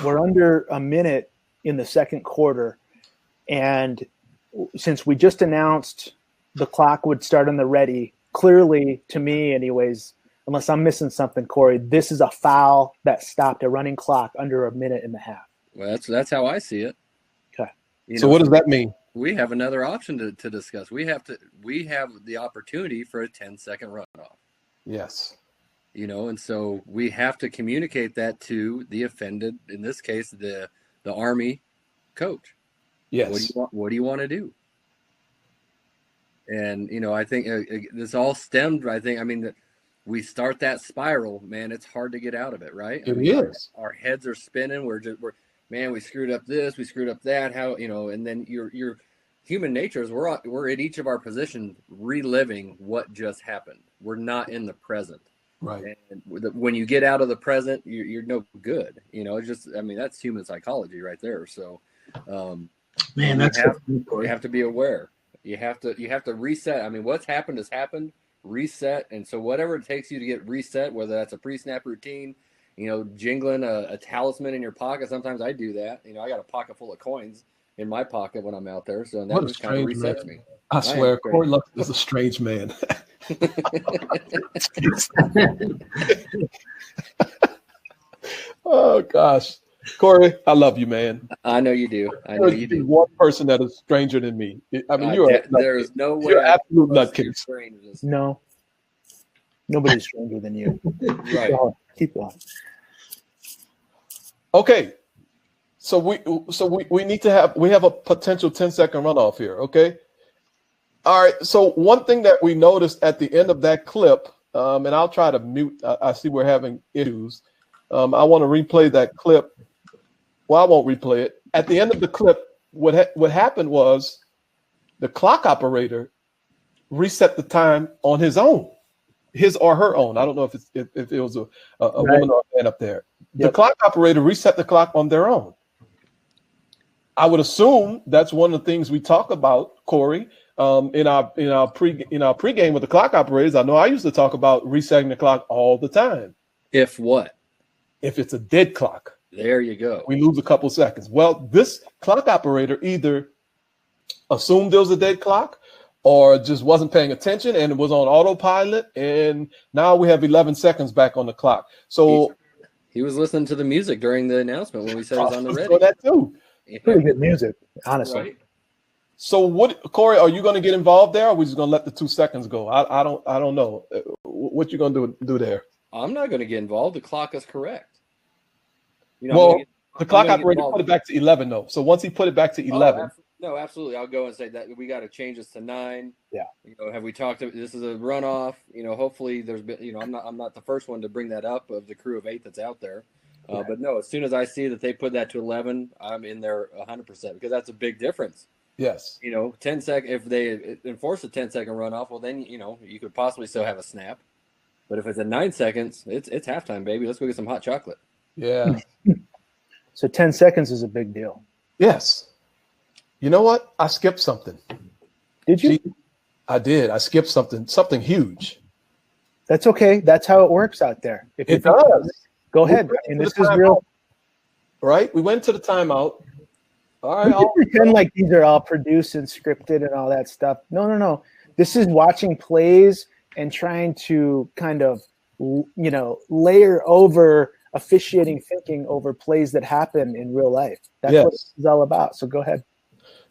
We're under a minute in the second quarter, and since we just announced the clock would start on the ready, clearly, to me anyways, unless I'm missing something, Corey, this is a foul that stopped a running clock under a minute and a half. Well, that's how I see it. Okay. So what does that mean? We have another option to discuss. We have the opportunity for a 10-second runoff. Yes. And so we have to communicate that to the offended, in this case, the Army coach. Yes. What do you want to do? And, I think this all stemmed, that we start that spiral, man, it's hard to get out of it, right? It is. Our heads are spinning. We screwed up this, we screwed up that, and then your human nature is we're at each of our positions reliving what just happened. We're not in the present. Right. And when you get out of the present, you're no good. It's just, that's human psychology right there. So, man, you have to be aware. You have to reset. What's happened has happened. Reset. And so whatever it takes you to get reset, whether that's a pre-snap routine, jingling a talisman in your pocket. Sometimes I do that. I got a pocket full of coins in my pocket when I'm out there. So that just kind of resets me. I swear, Corey Luck is a strange man. Oh gosh, Corey, I love you, man. I know you do. I know you do. One person that is stranger than me. There is no way. You're an absolute nutcase. No, nobody's stranger than you. Right. Keep going. Okay, so we need to have a potential 10-second runoff here. Okay. All right. So one thing that we noticed at the end of that clip, and I'll try to mute. I see we're having issues. I want to replay that clip. Well, I won't replay it. At the end of the clip, what happened was the clock operator reset the time on his own, his or her own. I don't know if it was a woman or a man up there. The clock operator reset the clock on their own. I would assume that's one of the things we talk about, Corey, in our pregame with the clock operators. I know I used to talk about resetting the clock all the time. If what? If it's a dead clock. There you go. We lose a couple seconds. Well, this clock operator either assumed there was a dead clock or just wasn't paying attention and it was on autopilot. And now we have 11 seconds back on the clock. So he was listening to the music during the announcement when we said it was on the ready. That too. Pretty good music, honestly. Right. So Corey, are you going to get involved there or are we just going to let the 2 seconds go? I don't know. What you going to do there? I'm not going to get involved. The clock is correct. The clock operator put it back to 11, though. So once he put it back to 11. No, absolutely. I'll go and say that we got to change this to 9. Yeah. Have we talked about this is a runoff? Hopefully there's been, I'm not the first one to bring that up of the crew of 8 that's out there. But no, as soon as I see that they put that to 11, I'm in there 100% because that's a big difference. Yes. 10 second, if they enforce a 10-second runoff, well then, you could possibly still have a snap. But if it's at 9 seconds, it's halftime, baby. Let's go get some hot chocolate. Yeah. So 10 seconds is a big deal. Yes. You know what? I skipped something. Did you? I did. I skipped something huge. That's okay. That's how it works out there. If it does. Go ahead. And this is real. Right? We went to the timeout. All right. I'll pretend like these are all produced and scripted and all that stuff. No. This is watching plays and trying to kind of, layer over officiating thinking over plays that happen in real life. That's Yes. what it's all about. So go ahead.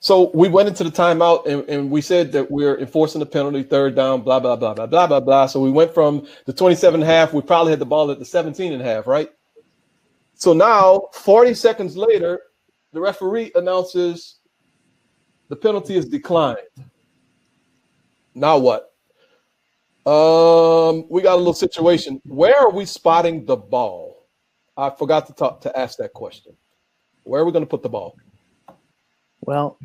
So we went into the timeout and we said that we're enforcing the penalty, third down, blah, blah, blah, blah, blah, blah, blah. So we went from the 27.5. We probably had the ball at the 17.5, right? So now 40 seconds later, the referee announces the penalty is declined. Now what? We got a little situation. Where are we spotting the ball? I forgot to ask that question. Where are we going to put the ball? Well,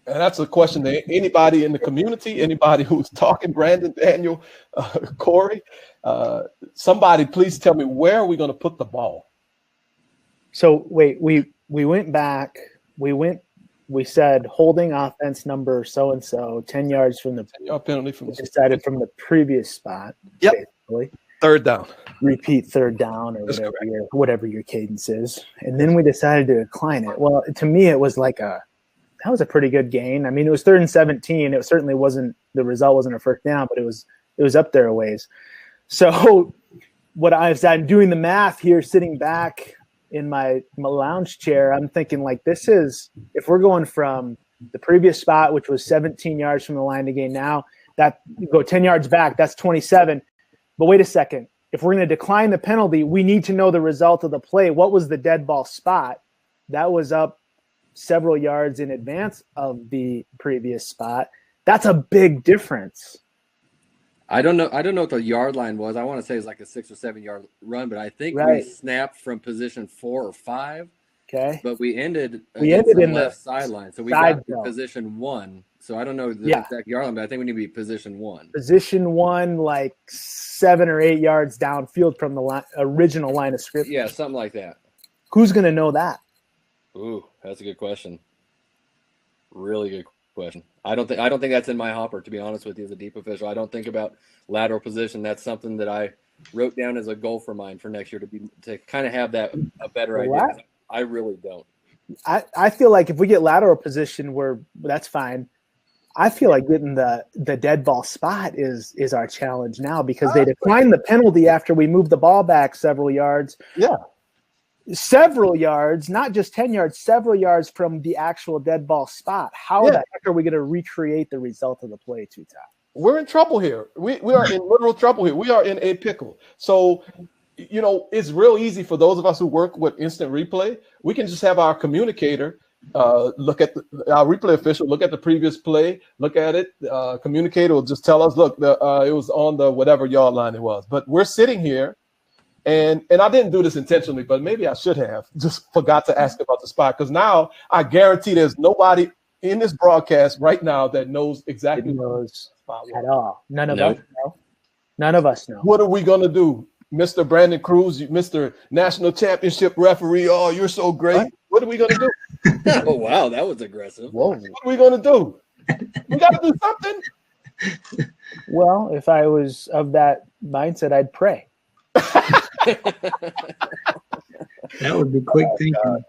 and that's a question that anybody in the community, anybody who's talking, Brandon, Daniel, Corey, somebody please tell me, where are we going to put the ball? So wait, we went back. We said holding offense number so-and-so, 10 yards from the 10-yard penalty from decided from the previous spot. Yep. Basically. Third down. Repeat third down or whatever your cadence is. And then we decided to decline it. Well, to me, it was like that was a pretty good gain. I mean, it was 3rd and 17. It certainly wasn't, the result wasn't a first down, but it was up there a ways. So I'm doing the math here, sitting back in my lounge chair, I'm thinking like, this is, if we're going from the previous spot, which was 17 yards from the line to gain, now that you go 10 yards back, that's 27. But wait a second. If we're going to decline the penalty, we need to know the result of the play. What was the dead ball spot? That was up several yards in advance of the previous spot. That's a big difference. I don't know what the yard line was. I want to say it's like a 6 or 7 yard run, but I think we snapped from position 4 or 5. Okay. But we ended in left sideline. So we got to position 1. So I don't know the exact yard line, but I think we need to be position 1. Position 1, like 7 or 8 yards downfield from the original line of scrimmage. Yeah, something like that. Who's going to know that? Ooh, that's a good question. Really good question. I don't think that's in my hopper, to be honest with you, as a deep official. I don't think about lateral position. That's something that I wrote down as a goal for mine for next year to kind of have that a better idea. I really don't. I feel like if we get lateral position, that's fine. I feel like getting the dead ball spot is our challenge now, because they declined the penalty after we moved the ball back several yards. Yeah. Several yards, not just 10 yards, several yards from the actual dead ball spot. How the heck are we going to recreate the result of the play, Tuta? We're in trouble here. We are in literal trouble here. We are in a pickle. So, it's real easy for those of us who work with instant replay. We can just have our communicator look at our replay official, look at the previous play, look at it. Communicator will just tell us, look, it was on the whatever yard line it was. But we're sitting here. And I didn't do this intentionally, but maybe I should have. Just forgot to ask about the spot, because now I guarantee there's nobody in this broadcast right now that knows exactly what the spot was. At all. None of us know. None of us know. What are we going to do? Mr. Brandon Cruz, Mr. National Championship referee, oh, you're so great. What are we going to do? Oh, wow, that was aggressive. Whoa. What are we going to do? We got to do something. Well, if I was of that mindset, I'd pray. That would be quick thinking.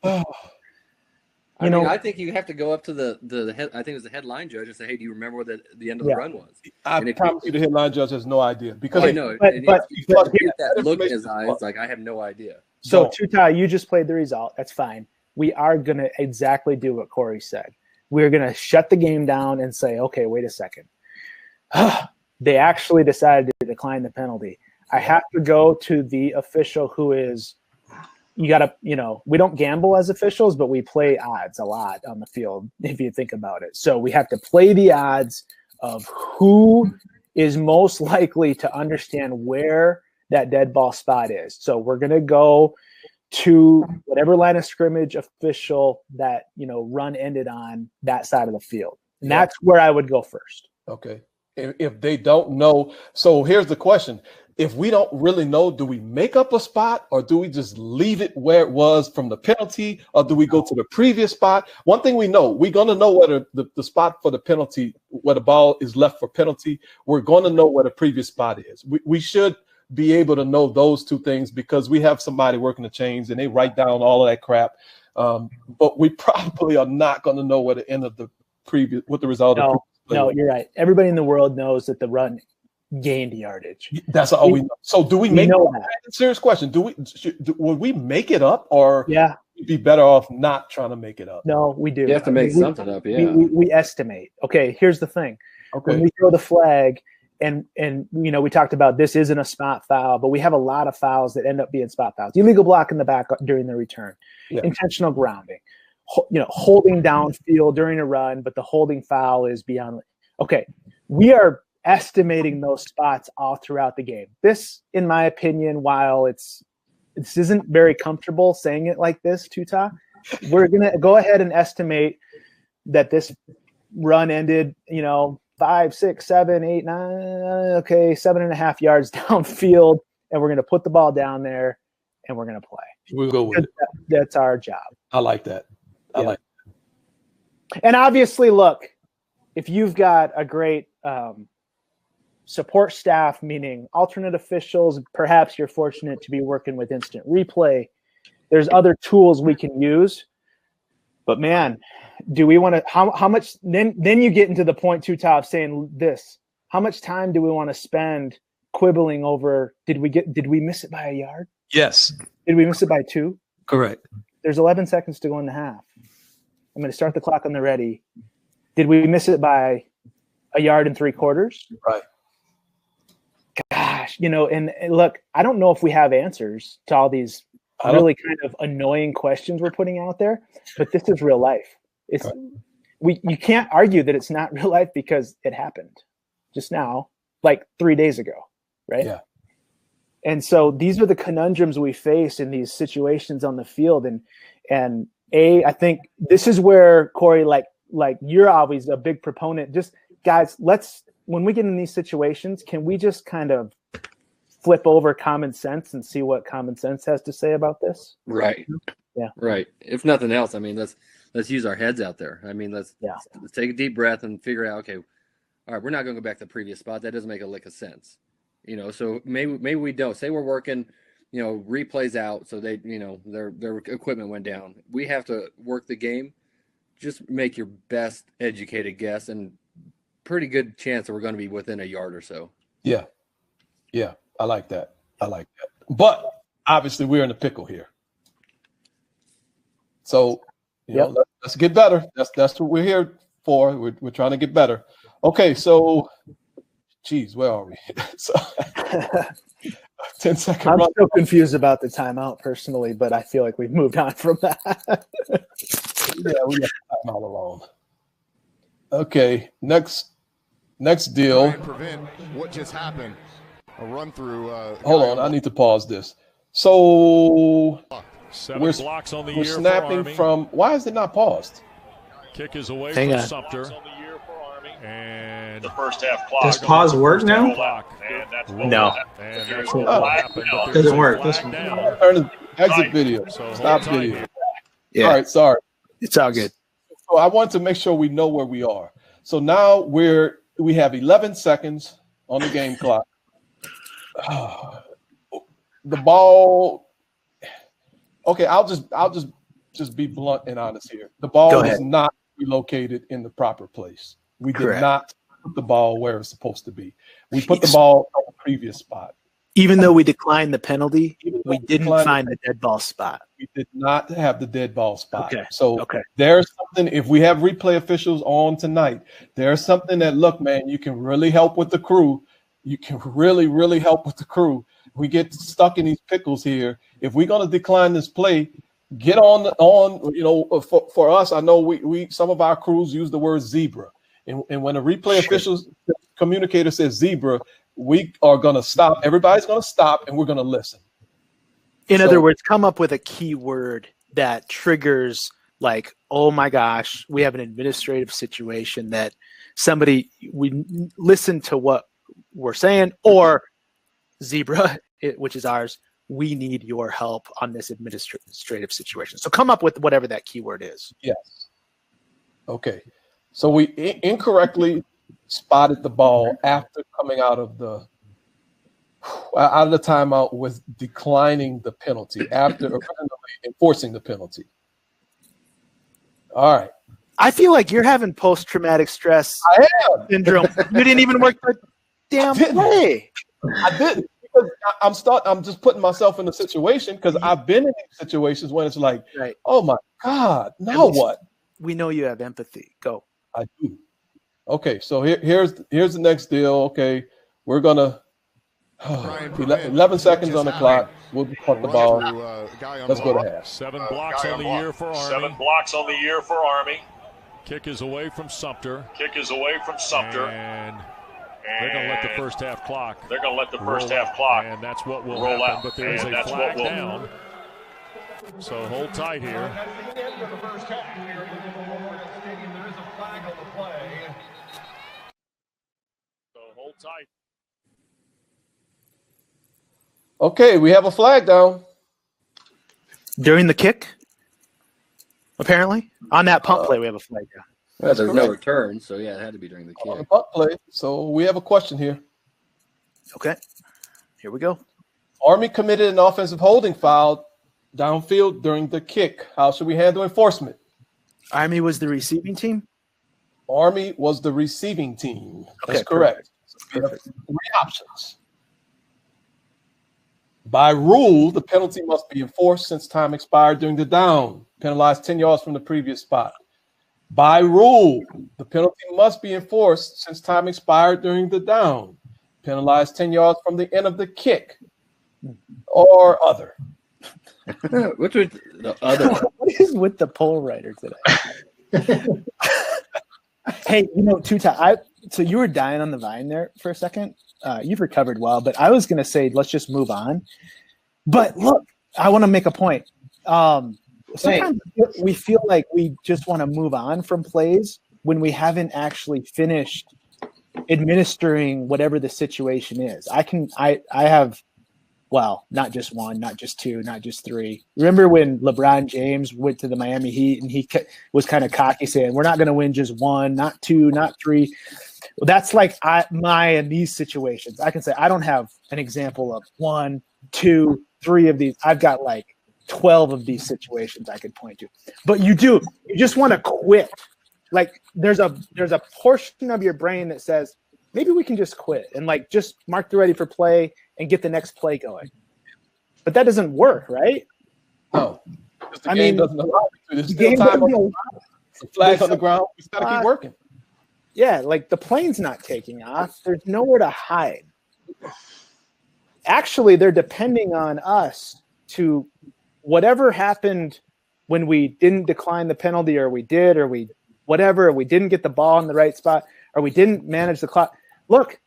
I think you have to go up to the head. I think it was the headline judge and say, "Hey, do you remember what the end of the run was?" I promise you, the headline judge has no idea, because I know. But that look in his eyes, like I have no idea. So, Tuta, you just played the result. That's fine. We are going to exactly do what Corey said. We're going to shut the game down and say, "Okay, wait a second. They actually decided to decline the penalty." I have to go to the official who is, we don't gamble as officials, but we play odds a lot on the field, if you think about it. So we have to play the odds of who is most likely to understand where that dead ball spot is. So we're going to go to whatever line of scrimmage official that, run ended on that side of the field. And that's where I would go first. Okay. If they don't know. So here's the question. If we don't really know, do we make up a spot, or do we just leave it where it was from the penalty, or do we go to the previous spot? One thing we know, we're going to know whether the spot for the penalty, where the ball is left for penalty, we're going to know where the previous spot is. We should be able to know those two things, because we have somebody working the chains and they write down all of that crap. But we probably are not going to know where the end of the previous, what the result of the previous play was. No, you're right. Everybody in the world knows that the run gained yardage. That's all we know. So do we make know that? Serious question. Would we make it up, or Yeah, we'd be better off not trying to make it up? no, we do. You have to make something up, yeah. We estimate. Okay, here's the thing. Okay. When we throw the flag, and we talked about this isn't a spot foul, but we have a lot of fouls that end up being spot fouls. Illegal block in the back during the return, intentional grounding, holding downfield during a run, but the holding foul is beyond. Okay, we are estimating those spots all throughout the game. This, in my opinion, while this isn't very comfortable saying it like this, Tuta, we're gonna go ahead and estimate that this run ended, 5, 6, 7, 8, 9, okay, 7.5 yards downfield, and we're going to put the ball down there, and we're going to play. We'll go with it. That's our job. I like that. I like that. And obviously, look, if you've got a great support staff, meaning alternate officials, perhaps you're fortunate to be working with instant replay, there's other tools we can use. But man, do we want to? How much? Then you get into the point, Tuta, of saying this. How much time do we want to spend quibbling over? Did we miss it by a yard? Yes. Did we miss it by 2? Correct. There's 11 seconds to go in the half. I'm going to start the clock on the ready. Did we miss it by a yard and 3/4? Right. Gosh, and look, I don't know if we have answers to all these really kind of annoying questions we're putting out there, but this is real life. You can't argue that it's not real life because it happened just now, like 3 days ago, right? Yeah. And so these are the conundrums we face in these situations on the field, and I think this is where, Corey, like you're always a big proponent. Just guys, when we get in these situations, can we just kind of flip over common sense and see what common sense has to say about this? Right. Yeah. Right. If nothing else, I mean, let's use our heads out there. I mean, let's take a deep breath and figure out, okay, all right, we're not going to go back to the previous spot. That doesn't make a lick of sense. So maybe we don't. Say we're working, replays out, so they, their equipment went down. We have to work the game. Just make your best educated guess, and pretty good chance that we're going to be within a yard or so. Yeah. Yeah. I like that. But obviously we're in a pickle here. So, let's get better. That's what we're here for. We're trying to get better. Okay. So, geez, where are we? So 10-second I'm run. still confused about the timeout personally, but I feel like we've moved on from that. Yeah, we got timeout alone. Okay. Next deal. Prevent what just happened. A run through. Hold on, I need to pause this. So Seven blocks on the we're year snapping for from. Why is it not paused? Kick is away Hang from on. Sumter. And the first half clock. Does pause work now? No. It doesn't work. This one. Turn the exit video. Stop video. Yeah. All right, sorry. It's all good. So I want to make sure we know where we are. So now we have 11 seconds on the game clock. The ball. Okay, I'll just be blunt and honest here. The ball is not relocated in the proper place. We did not put the ball where it's supposed to be. We put the ball on the previous spot. Even though we declined the penalty, we didn't find the dead ball spot. We did not have the dead ball spot. Okay. So there's something, if we have replay officials on tonight, there's something that, look, man, you can really help with the crew. You can really, really help with the crew. We get stuck in these pickles here. If we're going to decline this play, get on, for us, I know we some of our crews use the word zebra. And when a replay official communicator says zebra, we are going to stop. Everybody's going to stop, and we're going to listen. In other words, come up with a key word that triggers, like, oh my gosh, we have an administrative situation that we listen to what we're saying, or zebra, which is ours, we need your help on this administrative situation. So come up with whatever that keyword is. Yes. Okay. So we incorrectly spotted the ball after coming out of the timeout with declining the penalty after enforcing the penalty. All right. I feel like you're having post-traumatic stress syndrome. You didn't even work damn play. I didn't, because I'm just putting myself in a situation, because I've been in these situations when it's like, right. Oh my God, now what? We know you have empathy. Go. I do. Okay, so here's the next deal. Okay, we're gonna 11 seconds on the clock. We'll punt the ball. Let's go to half. 7 blocks on the year for Army. 7 blocks on the year for Army. Kick is away from Sumter. And they're going to let the first half clock. And that's what will roll happen. out. But there is a flag down. So hold tight here. So hold tight. Okay, we have a flag down. During the kick, apparently. On that punt play, we have a flag down. Well, there's no return, so yeah, it had to be during the kick. On the punt play. So we have a question here. Okay, here we go. Army committed an offensive holding foul downfield during the kick. How should we handle enforcement? Army was the receiving team? Army was the receiving team. That's Okay, correct. We have 3 options. By rule, the penalty must be enforced since time expired during the down. Penalized 10 yards from the previous spot. By rule, the penalty must be enforced since time expired during the down. Penalized 10 yards from the end of the kick. Or other. Which was the other? What is with the poll writer today? Hey, Tuta, so you were dying on the vine there for a second. You've recovered well, but I was going to say, let's just move on. But look, I want to make a point. Sometimes we feel like we just want to move on from plays when we haven't actually finished administering whatever the situation is. I have, well, not just 1, not just 2, not just 3. Remember when LeBron James went to the Miami Heat and he was kind of cocky saying, we're not going to win just 1, not 2, not 3. Well, that's like in these situations. I can say I don't have an example of 1, 2, 3 of these. I've got like 12 of these situations I could point to. But you just want to quit. Like there's a portion of your brain that says, maybe we can just quit and like just mark the ready for play and get the next play going. But that doesn't work, right? No. The game doesn't allow it. There's still time on the flag on the ground. We just got to keep working. Yeah, like the plane's not taking off. There's nowhere to hide. Actually, they're depending on us to whatever happened when we didn't decline the penalty, or we did, or we whatever, or we didn't get the ball in the right spot, or we didn't manage the clock. Look,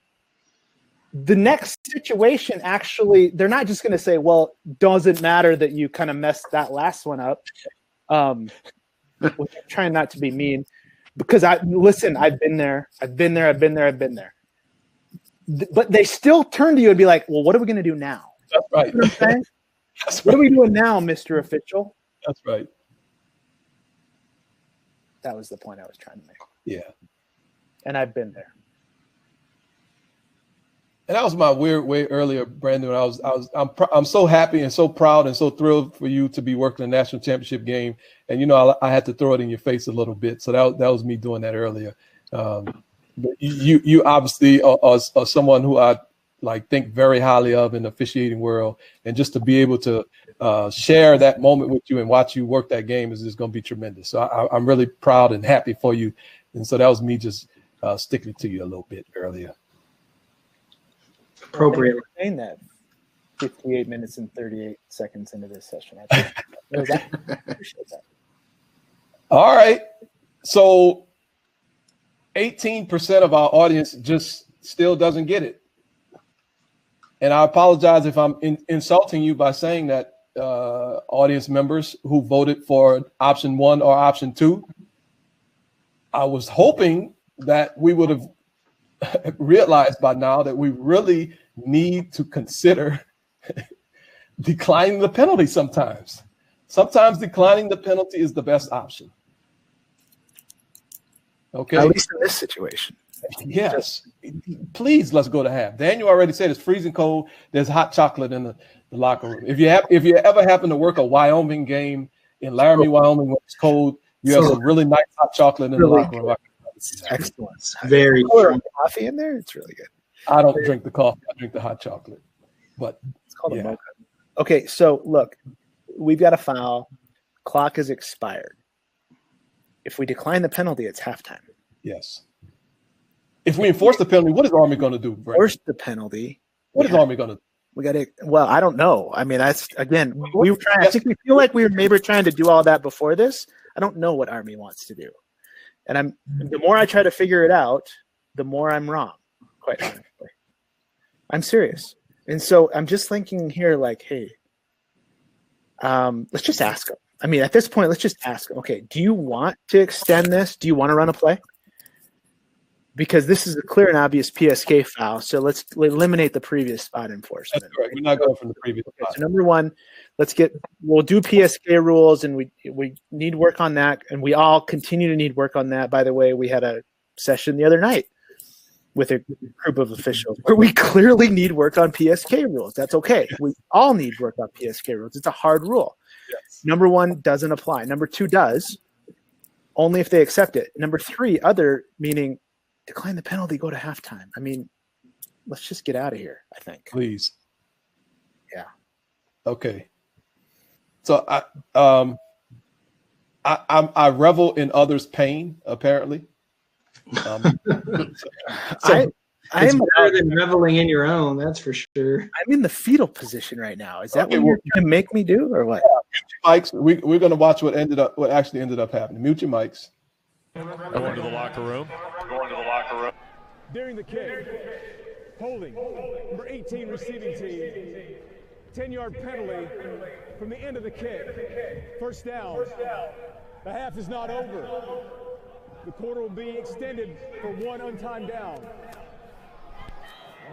the next situation, actually, they're not just going to say, well, doesn't matter that you kind of messed that last one up. I'm trying not to be mean, because I've been there. But they still turn to you and be like, well, what are we going to do now? That's right. You know what I'm saying? What are we doing now, Mr. Official? That's right. That was the point I was trying to make. Yeah. And I've been there. And that was my weird way earlier, Brandon. I'm so happy and so proud and so thrilled for you to be working a national championship game. And I had to throw it in your face a little bit. So that was me doing that earlier. But you obviously are someone who I think very highly of in the officiating world, and just to be able to share that moment with you and watch you work that game is just going to be tremendous. So I'm really proud and happy for you. And so that was me just sticking to you a little bit earlier. Appropriately saying that 58 minutes and 38 seconds into this session. I appreciate that. All right. So 18% of our audience just still doesn't get it. And I apologize if I'm insulting you by saying that, audience members who voted for option 1 or option 2. I was hoping that we would have realized by now that we really need to consider declining the penalty sometimes. Sometimes declining the penalty is the best option. Okay. At least in this situation. Yes. Please, let's go to half. Daniel already said it's freezing cold. There's hot chocolate in the locker room. If you ever happen to work a Wyoming game in Laramie, Wyoming, when it's cold, you have some really nice hot chocolate in the locker room. Excellent. Very coffee in there. It's really good. I don't drink the coffee. I drink the hot chocolate. But it's called a mocha. Okay, so look, we've got a foul. Clock is expired. If we decline the penalty, it's halftime. Yes. If we enforce the penalty, what is Army going to do, Brent? Enforce the penalty. What is Army going to do? We got to. Well, I don't know. I mean, that's again. We were trying. I think we feel like we were maybe trying to do all that before this. I don't know what Army wants to do, and the more I try to figure it out, the more I'm wrong. Quite honestly, I'm serious. And so I'm just thinking here, like, hey, let's just ask them. I mean, at this point, let's just ask them. Okay, do you want to extend this? Do you want to run a play? Because this is a clear and obvious PSK foul, so let's eliminate the previous spot enforcement. That's correct. We're not going from the previous spot. So number one, we'll do PSK rules, and we need work on that, and we all continue to need work on that. By the way, we had a session the other night with a group of officials where we clearly need work on PSK rules. That's okay. We all need work on PSK rules. It's a hard rule. Yes. Number one doesn't apply. Number two does, only if they accept it. Number three, other, meaning decline the penalty, go to halftime. I mean, let's just get out of here, I think. Please. Yeah. Okay. So I revel in others' pain, apparently. I'm better than reveling in your own, that's for sure. I'm in the fetal position right now. Is that what you're going to make me do, or what? Mics. We're going to watch what actually ended up happening. Mute your mics. Going to the locker room. During the kick, holding, number 18 receiving team, 10-yard penalty from the end of the kick. First down. The half is not over. The quarter will be extended for one untimed down.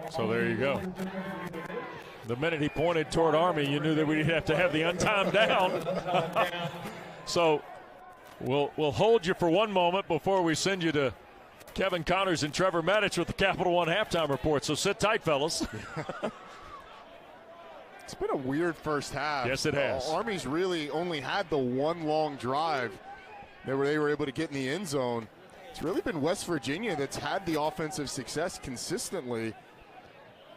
So there you go. The minute he pointed toward Army, you knew that we'd have to have the untimed down. So we'll hold you for one moment before we send you to Kevin Connors and Trevor Maddich with the Capital One halftime report. So sit tight, fellas. It's been a weird first half. Yes, it has. Army's really only had the one long drive. They were able to get in the end zone. It's really been West Virginia that's had the offensive success consistently.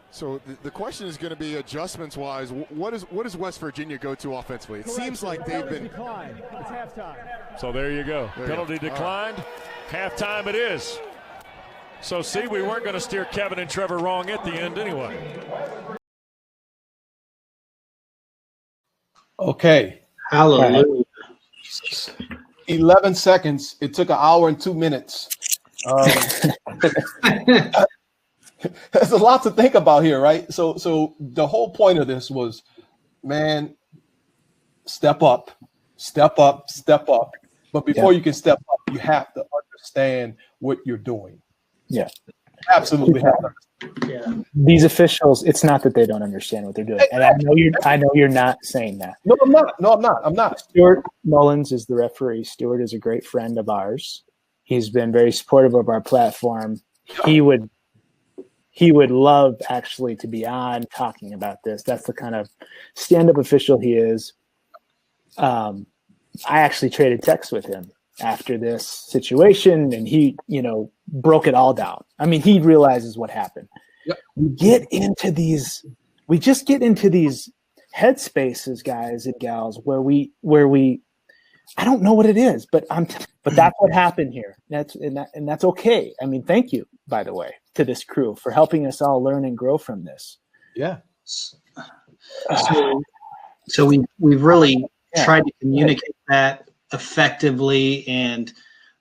So the question is going to be adjustments-wise. What does West Virginia go to offensively? It seems like they've been. It's halftime. So there you go. Penalty declined. Halftime it is. So see, we weren't going to steer Kevin and Trevor wrong at the end anyway. Okay. Hallelujah. 11 seconds. It took an hour and 2 minutes. There's a lot to think about here, right? So the whole point of this was, man, step up. But before you can step up, you have to understand what you're doing. Yeah. Absolutely have to. Yeah. These officials, it's not that they don't understand what they're doing. And I know you're not saying that. No, I'm not. Stuart Mullins is the referee. Stuart is a great friend of ours. He's been very supportive of our platform. He would love actually to be on talking about this. That's the kind of stand-up official he is. I actually traded texts with him after this situation, and he, broke it all down. I mean, he realizes what happened. Yep. We just get into these headspaces, guys and gals, where we I don't know what it is, but that's what happened here. That's okay. I mean, thank you, by the way, to this crew for helping us all learn and grow from this. Yeah. So we've really tried to communicate that effectively and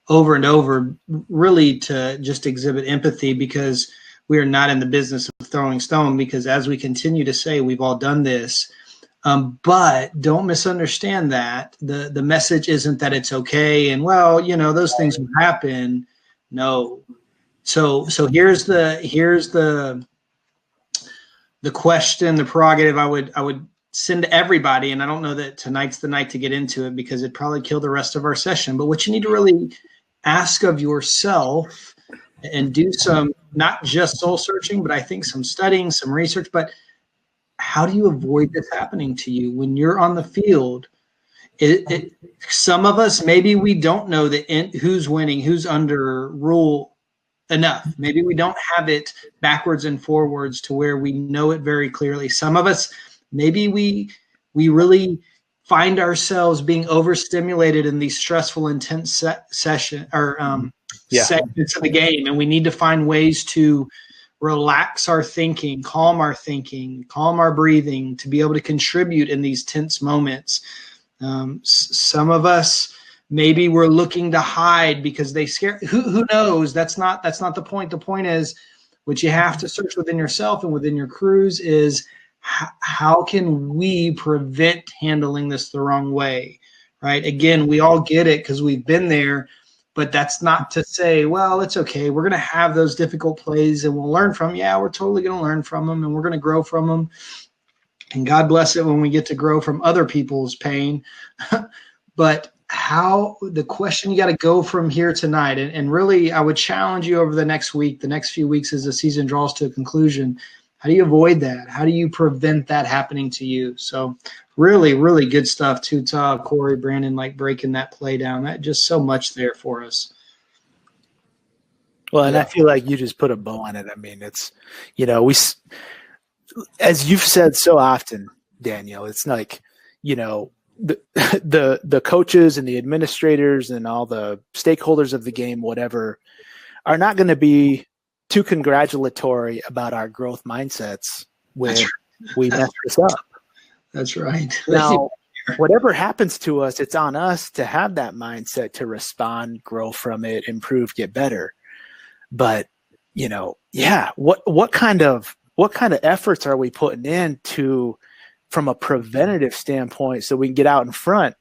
over, really to just exhibit empathy, because we are not in the business of throwing stone, because as we continue to say, we've all done this. But don't misunderstand that. The message isn't that it's okay and, well, those things will happen. No. So here's the question, the prerogative I would send to everybody, and I don't know that tonight's the night to get into it because it'd probably kill the rest of our session. But what you need to really ask of yourself and do some, not just soul searching, but I think some studying, some research, but how do you avoid this happening to you when you're on the field? Some of us, maybe we don't know who's winning, who's under rule enough. Maybe we don't have it backwards and forwards to where we know it very clearly. Some of us, maybe we really find ourselves being overstimulated in these stressful, intense segments of the game, and we need to find ways to relax our thinking, calm our breathing, to be able to contribute in these tense moments. Some of us, maybe we're looking to hide because they scare. Who knows? That's not the point. The point is, what you have to search within yourself and within your crews is, how can we prevent handling this the wrong way, right? Again, we all get it because we've been there, but that's not to say, well, it's okay. We're going to have those difficult plays and we'll learn from them. Yeah, we're totally going to learn from them and we're going to grow from them. And God bless it when we get to grow from other people's pain. But the question you got to go from here tonight, and really I would challenge you over the next few weeks as the season draws to a conclusion. How do you avoid that? How do you prevent that happening to you? So really, really good stuff too, Todd, Corey, Brandon, like breaking that play down. That just so much there for us. Well, and I feel like you just put a bow on it. I mean, it's, we, as you've said so often, Daniel, it's like, the coaches and the administrators and all the stakeholders of the game, whatever, are not going to be too congratulatory about our growth mindsets when we mess this up. That's right. Now, whatever happens to us, it's on us to have that mindset to respond, grow from it, improve, get better. But, what kind of efforts are we putting in from a preventative standpoint so we can get out in front?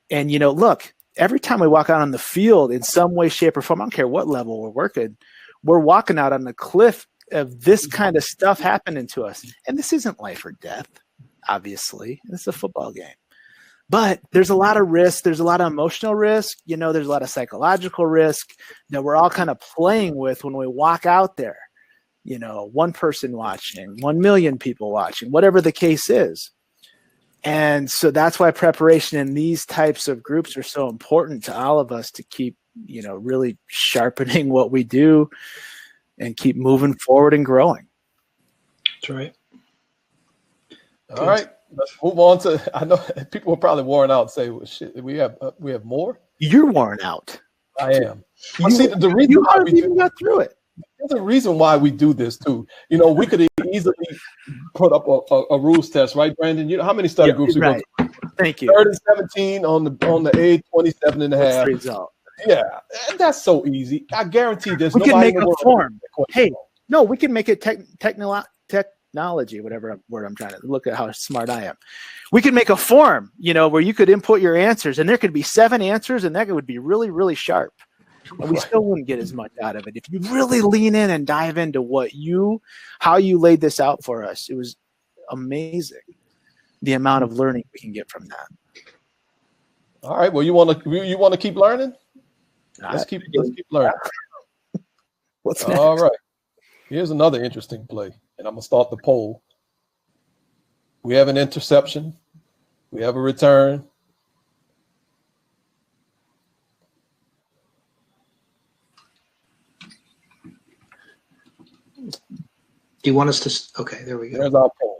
And, look, every time we walk out on the field in some way, shape, or form, I don't care what level we're working, we're walking out on the cliff of this kind of stuff happening to us. And this isn't life or death, obviously. It's a football game. But there's a lot of risk. There's a lot of emotional risk. There's a lot of psychological risk that we're all kind of playing with when we walk out there. One person watching, 1 million people watching, whatever the case is. And so that's why preparation in these types of groups are so important to all of us to keep, really sharpening what we do and keep moving forward and growing. That's right. All right. Let's move on to, I know people are probably worn out and say, well, shit, we have more. You're worn out. I am. See, the reason you why we even got through it. There's a reason why we do this too. We could easily put up a rules test, right, Brandon? How many study groups we right. go to? Thank you. 3rd and 17 on the A, 27 and a half. Result. Yeah, that's so easy. I guarantee there's we can make a form. Hey, no, we can make it technology, whatever word I'm trying to look at how smart I am. We can make a form, where you could input your answers, and there could be 7 answers, and that would be really, really sharp. And we still wouldn't get as much out of it. If you really lean in and dive into how you laid this out for us, it was amazing the amount of learning we can get from that. All right. Well, you want to keep learning? Let's keep learning. What's next? All right. Here's another interesting play, and I'm gonna start the poll. We have an interception. We have a return. Do you want us to? Okay, there we go. There's our poll.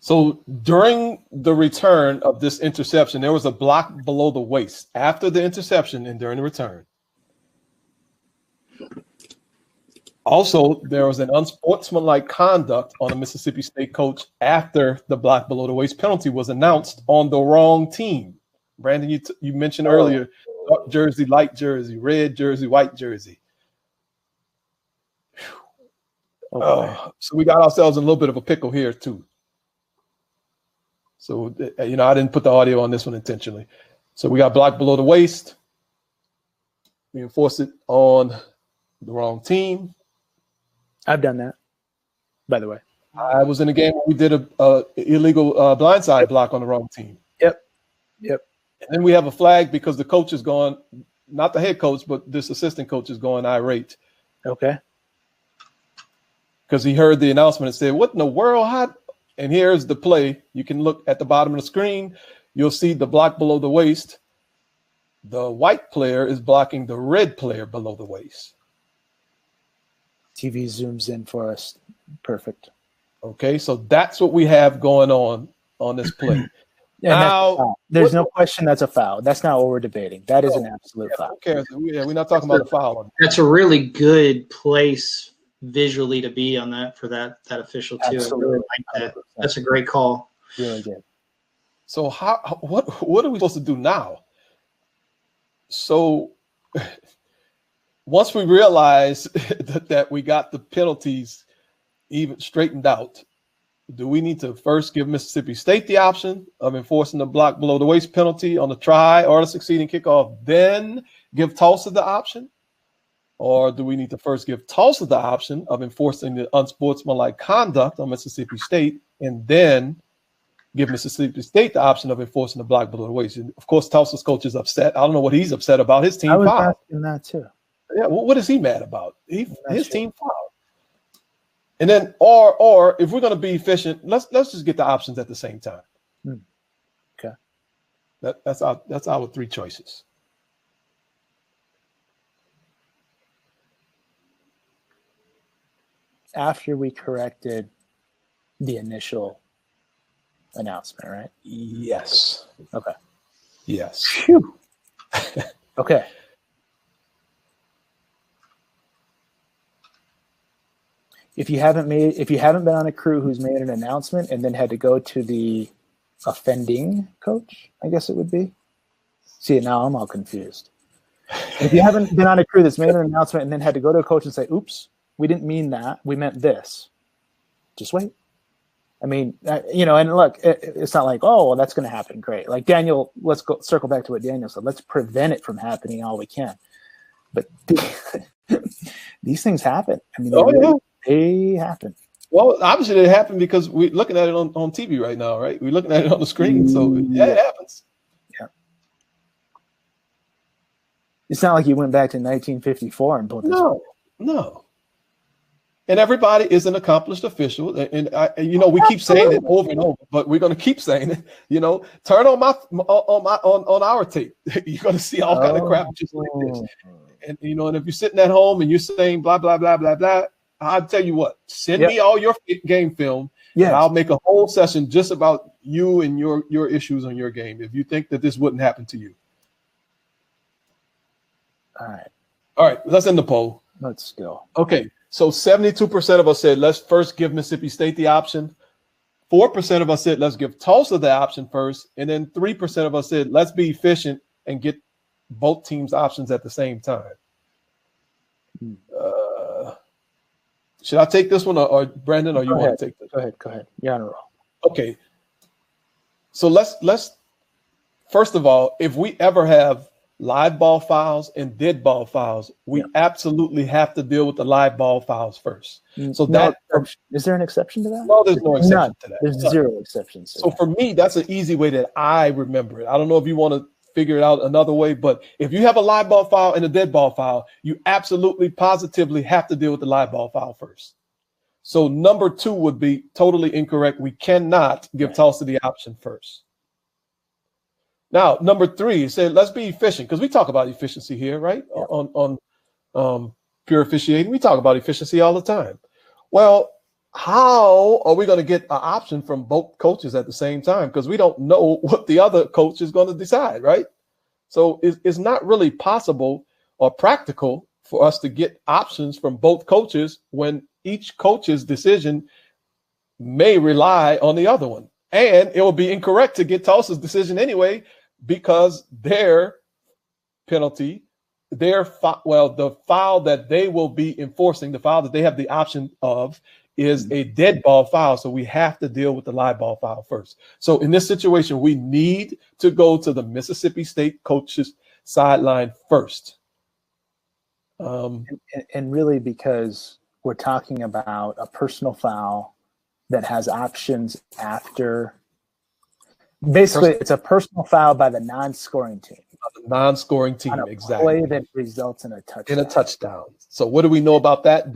So during the return of this interception, there was a block below the waist after the interception and during the return. Also, there was an unsportsmanlike conduct on a Mississippi State coach after the block below the waist penalty was announced on the wrong team. Brandon, you mentioned earlier, dark jersey, light jersey, red jersey, white jersey. So we got ourselves in a little bit of a pickle here too. So, I didn't put the audio on this one intentionally. So we got blocked below the waist. We enforced it on the wrong team. I've done that, by the way. I was in a game where we did a illegal blindside block on the wrong team. Yep. And then we have a flag because the coach is gone, not the head coach, but this assistant coach is going irate. Okay. Because he heard the announcement and said, what in the world? And here's the play. You can look at the bottom of the screen. You'll see the block below the waist. The white player is blocking the red player below the waist. TV zooms in for us. Perfect. Okay, so that's what we have going on this play. Now, there's no question that's a foul. That's not what we're debating. That is an absolute foul. Who cares? We're not talking about a foul. That's a really good place visually to be on that for that official too. Absolutely. I really like that. That's a great call. Really good. So what are we supposed to do now? So once we realize that we got the penalties even straightened out, do we need to first give Mississippi State the option of enforcing the block below the waist penalty on the try or the succeeding kickoff, then give Tulsa the option? Or do we need to first give Tulsa the option of enforcing the unsportsmanlike conduct on Mississippi State and then give Mississippi State the option of enforcing the block below the waist? And of course, Tulsa's coach is upset. I don't know what he's upset about. His team fouled. I was asking that too. Yeah, what is he mad about? His team fouled. And then, or if we're going to be efficient, let's just get the options at the same time. Okay. That's our three choices. After we corrected the initial announcement, right? Yes. Okay. Yes. Phew. Okay. If you haven't been on a crew who's made an announcement and then had to go to the offending coach, I guess it would be. See, now I'm all confused. If you haven't been on a crew that's made an announcement and then had to go to a coach and say, "Oops, we didn't mean that. We meant this." Just wait. I mean, and look, it's not like, oh, well, that's going to happen. Great. Like Daniel, let's go circle back to what Daniel said. Let's prevent it from happening all we can. But these things happen. I mean, they happen. Well, obviously it happened because we're looking at it on TV right now, right? We're looking at it on the screen. So yeah, it happens. Yeah. It's not like you went back to 1954 and pulled this. No. And everybody is an accomplished official, and we keep saying it over and over, but we're going to keep saying it. Turn on our tape. You're going to see all kind of crap just like this. And and if you're sitting at home and you're saying blah blah blah blah blah, I'll tell you what. Send me all your game film. Yeah, I'll make a whole session just about you and your issues on your game. If you think that this wouldn't happen to you. All right. Let's end the poll. Let's go. Okay. So 72% of us said, let's first give Mississippi State the option. 4% of us said, let's give Tulsa the option first. And then 3% of us said, let's be efficient and get both teams' options at the same time. Should I take this one or Brandon, or you want to take this? Go ahead. You're on a roll. Okay. So let's first of all, if we ever have live ball fouls and dead ball fouls, we absolutely have to deal with the live ball fouls first. So is there an exception to that? No, there's no exception to that. There's zero exceptions. So for me, that's an easy way that I remember it. I don't know if you want to figure it out another way, but if you have a live ball foul and a dead ball foul, you absolutely positively have to deal with the live ball foul first. So number 2 would be totally incorrect. We cannot give Tulsa the option first. Now, number 3, said, let's be efficient, because we talk about efficiency here, right? Yeah. On pure officiating, we talk about efficiency all the time. Well, how are we going to get an option from both coaches at the same time? Because we don't know what the other coach is going to decide, right? So it's not really possible or practical for us to get options from both coaches when each coach's decision may rely on the other one. And it will be incorrect to get Tulsa's decision anyway, because their penalty, the foul that they will be enforcing, the foul that they have the option of, is a dead ball foul. So we have to deal with the live ball foul first. So in this situation, we need to go to the Mississippi State coach's sideline first. And really, because we're talking about a personal foul that has options after. Basically, it's a personal foul by the non-scoring team. The non-scoring team, on a exactly. Play that results in a touchdown. So what do we know about that?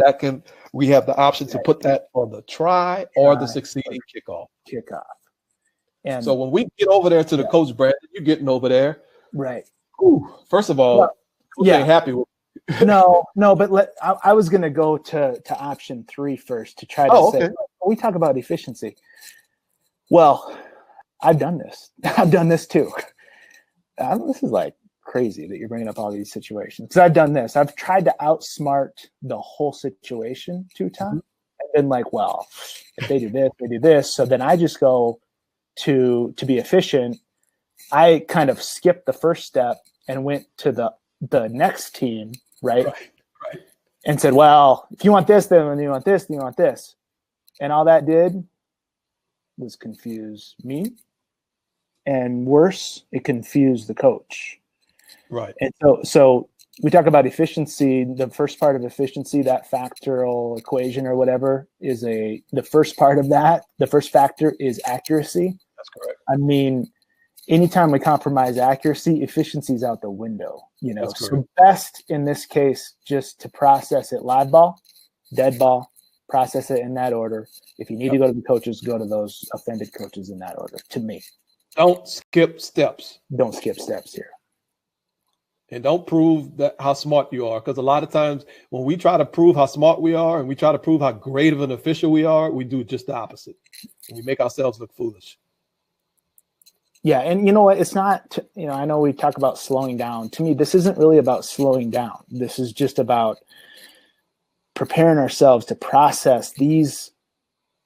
We have the option to put that on the try or the succeeding kickoff. And so when we get over there to the coach, Brandon, you're getting over there. Right. First of all, coach ain't happy with No, but I was going to go to option 3 first to try to say, we talk about efficiency. Well, I've done this. I've done this too. This is like crazy that you're bringing up all these situations. Because I've done this. I've tried to outsmart the whole situation 2 times. And been like, well, if they do this, they do this. So then I just go to be efficient. I kind of skipped the first step and went to the next team, right? And said, well, if you want this, then you want this, then you want this. And all that did was confuse me. And worse, it confused the coach. Right. And so we talk about efficiency. The first part of efficiency, that factorial equation or whatever, is the first part of that. The first factor is accuracy. That's correct. I mean, anytime we compromise accuracy, efficiency is out the window. So best in this case, just to process it live ball, dead ball, process it in that order. If you need to go to the coaches, go to those offended coaches in that order. To me, don't skip steps. Don't skip steps here. And don't prove that how smart you are, because a lot of times when we try to prove how smart we are and we try to prove how great of an official we are, we do just the opposite. And we make ourselves look foolish. Yeah, and you know what? It's not, I know we talk about slowing down. To me, this isn't really about slowing down. This is just about preparing ourselves to process these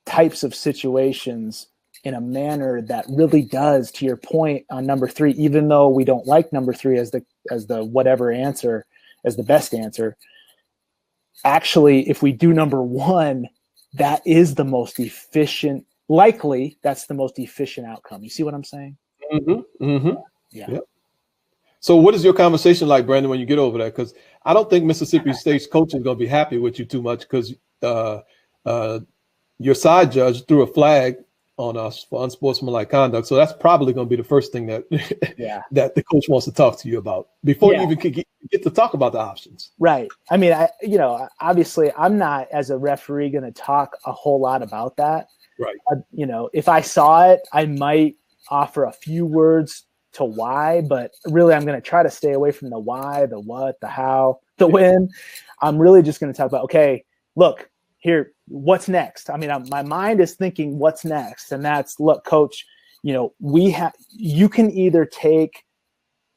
types of situations in a manner that really does, to your point on number 3, even though we don't like number 3 as the whatever answer, as the best answer. Actually, if we do number 1, that is the most efficient. Likely, that's the most efficient outcome. You see what I'm saying? Mm-hmm. Mm-hmm. Yeah. Yep. So what is your conversation like, Brandon, when you get over there? Because I don't think Mississippi State's coach is going to be happy with you too much, because your side judge threw a flag on us for unsportsmanlike conduct. So that's probably going to be the first thing that that the coach wants to talk to you about before you even get to talk about the options. Right. I mean, obviously I'm not, as a referee, going to talk a whole lot about that. Right. If I saw it, I might offer a few words to why, but really I'm going to try to stay away from the why, the what, the how, the when. I'm really just going to talk about, okay, look here, what's next? I mean, my mind is thinking what's next. And that's, look, coach, you can either take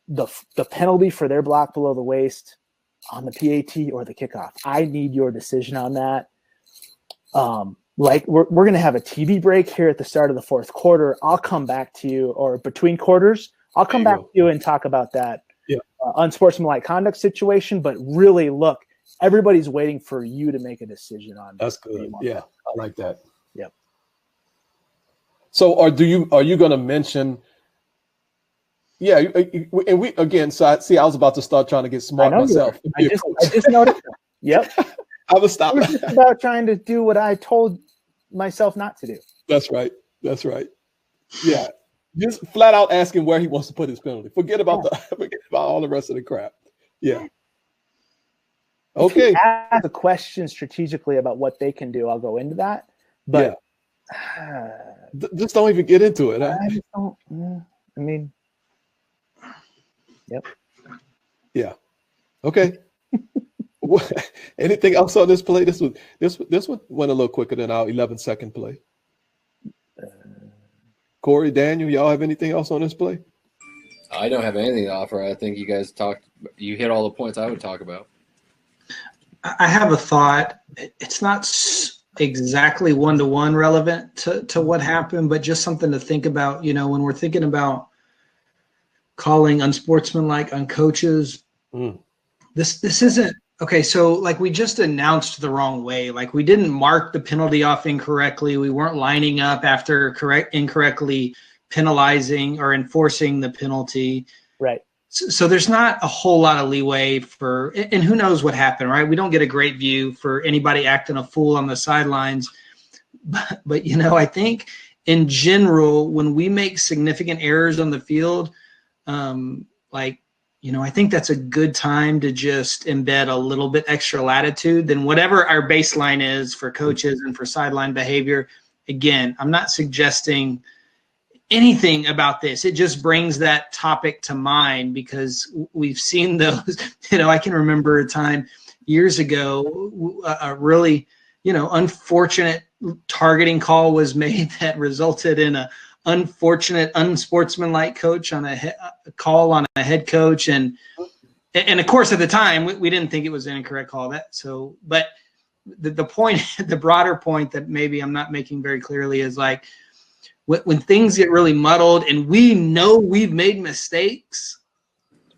the penalty for their block below the waist on the PAT or the kickoff. I need your decision on that. Like we're going to have a TV break here at the start of the 4th quarter. I'll come back to you, or between quarters, I'll come back to you and talk about that unsportsmanlike conduct situation. But really, look, everybody's waiting for you to make a decision on that. That's good. Yeah, I like that. Yep. So are you going to mention? Yeah, and we again. So I was about to start trying to get smart myself. I just noticed that. Yep. I was stopping. We're just about trying to do what I told myself not to do. That's right. Yeah. Just flat out asking where he wants to put his penalty. Forget about all the rest of the crap. Yeah. Okay. If you ask a question strategically about what they can do, I'll go into that. But just don't even get into it. Huh? I just don't. I mean, yep. Yeah. Okay. Anything else on this play? This one went a little quicker than our 11-second play. Corey, Daniel, y'all have anything else on this play? I don't have anything to offer. I think you guys you hit all the points I would talk about. I have a thought. It's not exactly one-to-one relevant to what happened, but just something to think about. When we're thinking about calling unsportsmanlike on coaches, this isn't okay. So like we just announced the wrong way. Like we didn't mark the penalty off incorrectly. We weren't lining up after incorrectly penalizing or enforcing the penalty. Right. So there's not a whole lot of leeway and who knows what happened, right? We don't get a great view for anybody acting a fool on the sidelines. But I think in general, when we make significant errors on the field, I think that's a good time to just embed a little bit extra latitude than whatever our baseline is for coaches and for sideline behavior. Again, I'm not suggesting anything about this. It just brings that topic to mind because we've seen those. I can remember a time years ago, a really, unfortunate targeting call was made that resulted in a unfortunate, unsportsmanlike coach on a call on a head coach, and of course at the time we didn't think it was an incorrect call. But the point, the broader point that maybe I'm not making very clearly is like when things get really muddled and we know we've made mistakes,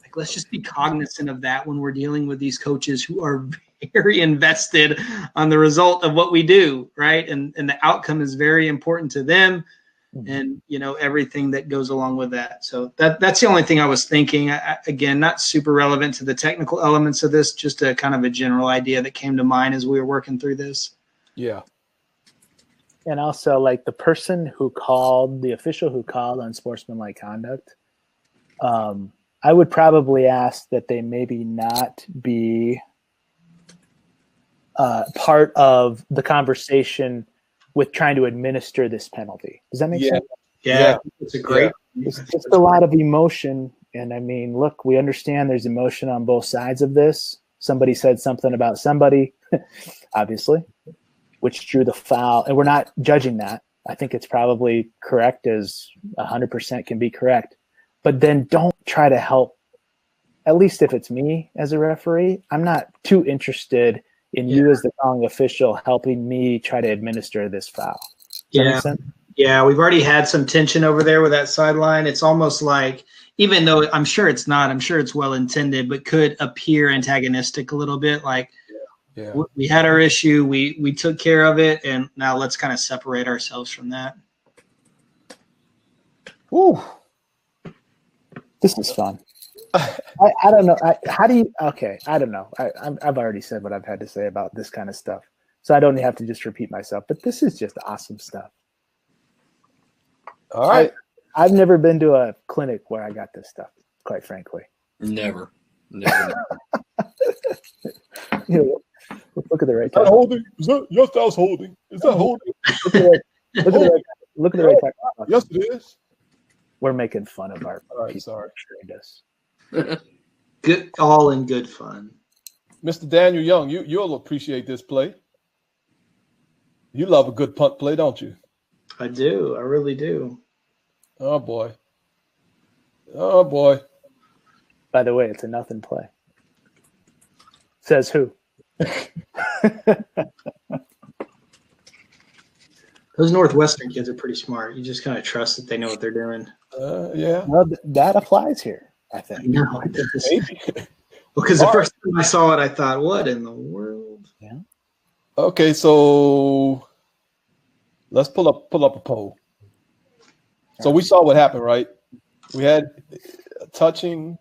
like let's just be cognizant of that when we're dealing with these coaches who are very invested on the result of what we do, right? And the outcome is very important to them, and everything that goes along with that. So that's the only thing I was thinking. Again, not super relevant to the technical elements of this, just a kind of a general idea that came to mind as we were working through this. Yeah. And also, like the official who called unsportsmanlike conduct, I would probably ask that they maybe not be part of the conversation with trying to administer this penalty. Does that make sense? Yeah, it's a great. It's just a lot of emotion. And I mean, look, we understand there's emotion on both sides of this. Somebody said something about somebody, obviously, which drew the foul. And we're not judging that. I think it's probably correct, as 100% can be correct. But then don't try to help, at least if it's me as a referee, I'm not too interested in you as the calling official helping me try to administer this foul. Does that make sense? Yeah, we've already had some tension over there with that sideline. It's almost like, even though I'm sure it's not, I'm sure it's well intended, but could appear antagonistic a little bit. Like, we had our issue, we took care of it, and now let's kind of separate ourselves from that. Ooh, this is fun. I don't know. I don't know. I've already said what I've had to say about this kind of stuff, so I don't have to just repeat myself. But this is just awesome stuff. All right. I've never been to a clinic where I got this stuff, quite frankly. Never. Look at the right time. Holding? Is that yes? That was holding. Is that holding? Look at the right time. Yes, it is. We're making fun of our people. Sorry. Trained us. Good, all in good fun. Mr. Daniel Young, you'll appreciate this play. You love a good punt play, don't you? I do. I really do. Oh boy. Oh boy. By the way, it's a nothing play. Says who? Those Northwestern kids are pretty smart. You just kind of trust that they know what they're doing. Yeah. Well, that applies here, I think. No, because the first time I saw it, I thought, what in the world? Yeah. Okay, so let's pull up a poll. So we saw what happened, right? We had a touching,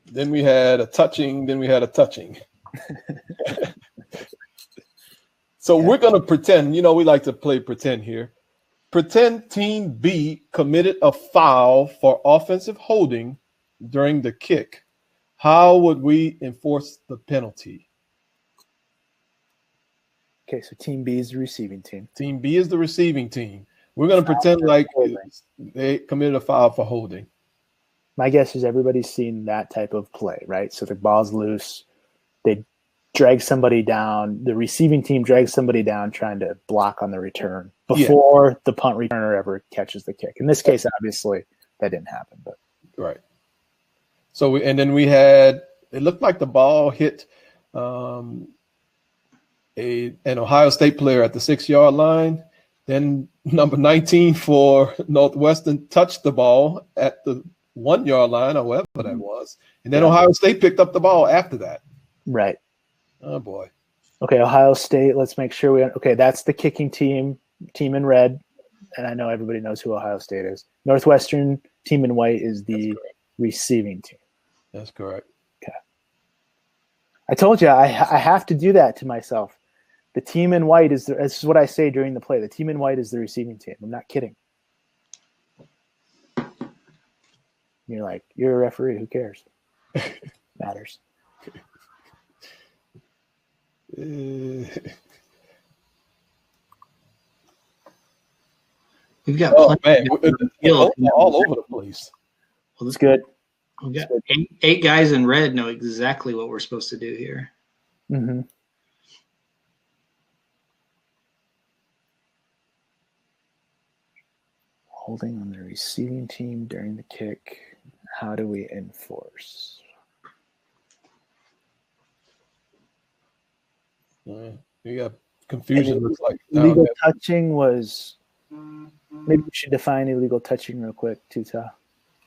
then we had a touching, then we had a touching. So we're going to pretend, we like to play pretend here. Pretend Team B committed a foul for offensive holding during the kick. How would we enforce the penalty? Okay, so Team B is the receiving team. Team B is the receiving team. We're going to pretend like they committed a foul for holding. My guess is everybody's seen that type of play, right? So the ball's loose. They drag somebody down. The receiving team drags somebody down trying to block on the return before the punt returner ever catches the kick. In this case, obviously, that didn't happen. But right. So then we had, it looked like the ball hit an Ohio State player at the 6-yard line. Then number 19 for Northwestern touched the ball at the 1-yard line or whatever that was. And then Ohio State picked up the ball after that. Right. Oh, boy. Okay, Ohio State, let's make sure that's the kicking team in red. And I know everybody knows who Ohio State is. Northwestern, team in white, is the receiving team. That's correct. Okay. I told you I have to do that to myself. The team in white this is what I say during the play. The team in white is the receiving team. I'm not kidding. You're like, you're a referee. Who cares? Matters. We've got all over the place. Well, that's good. We've got eight guys in red know exactly what we're supposed to do here. Mm-hmm. Holding on the receiving team during the kick. How do we enforce? You got confusion. Looks like illegal touching was. Maybe we should define illegal touching real quick, Tuta.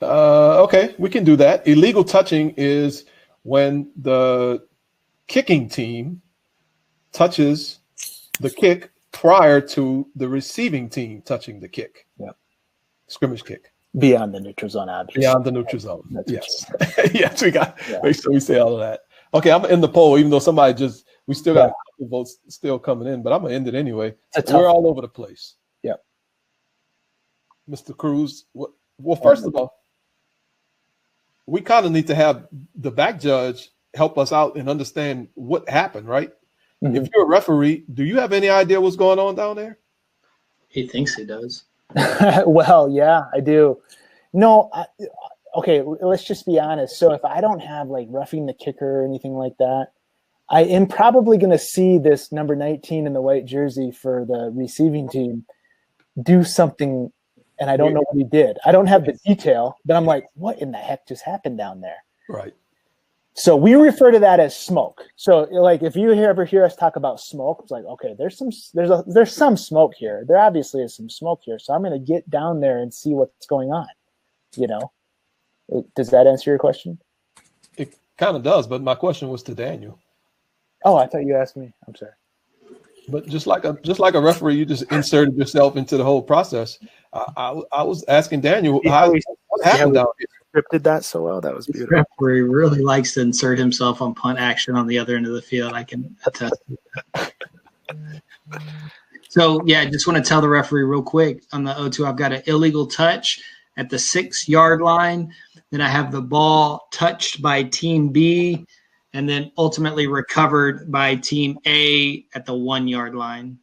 Okay, we can do that. Illegal touching is when the kicking team touches the kick prior to the receiving team touching the kick. Yeah. Scrimmage kick. Beyond the neutral zone, obviously. Beyond the neutral zone. Yes. Yes, we got make sure we say all of that. Okay, I'm in the poll, even though we still got a couple votes still coming in, but I'm gonna end it anyway. We're all over the place. Yep. Mr. Cruz. Well, first of all, we kind of need to have the back judge help us out and understand what happened, right? Mm-hmm. If you're a referee, do you have any idea what's going on down there? He thinks he does. Well, yeah, I do. No, okay, let's just be honest. So if I don't have like roughing the kicker or anything like that, I am probably going to see this number 19 in the white jersey for the receiving team do something, and I don't know what he did. I don't have the detail, but I'm like, what in the heck just happened down there? Right. So we refer to that as smoke. So like if you ever hear us talk about smoke, it's like, okay, there's some smoke here. There obviously is some smoke here. So I'm going to get down there and see what's going on. You know, does that answer your question? It kind of does, but my question was to Daniel. Oh, I thought you asked me. I'm sorry. But just like a referee, you just inserted yourself into the whole process. I was asking Daniel what happened down here. Scripted that so well. That was beautiful. The referee really likes to insert himself on punt action on the other end of the field. I can attest to that. So, yeah, I just want to tell the referee real quick on the 0-2, I've got an illegal touch at the 6-yard line. Then I have the ball touched by Team B and then ultimately recovered by Team A at the 1-yard line.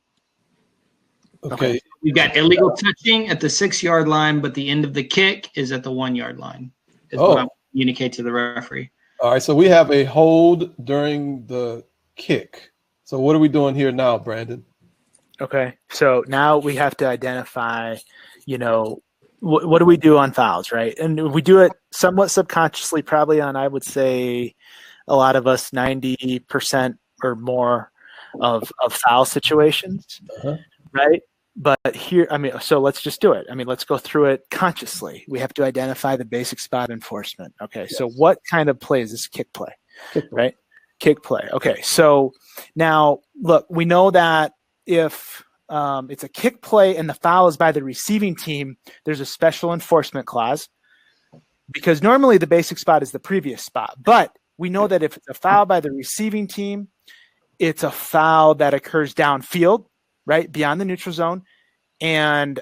Okay. We've got illegal touching at the 6-yard line, but the end of the kick is at the 1-yard line. Is what I'm communicate to the referee. All right, so we have a hold during the kick. So what are we doing here now, Brandon? Okay, so now we have to identify, what do we do on fouls, right? And we do it somewhat subconsciously, probably on, I would say, a lot of us, 90% or more of foul situations, right? But here, so let's just do it. Let's go through it consciously. We have to identify the basic spot enforcement. Okay, yes. So what kind of play is this? Kick play, right? Kick play. Okay, so now look, we know that if it's a kick play and the foul is by the receiving team, there's a special enforcement clause because normally the basic spot is the previous spot. But we know that if it's a foul by the receiving team, it's a foul that occurs downfield, right, beyond the neutral zone. And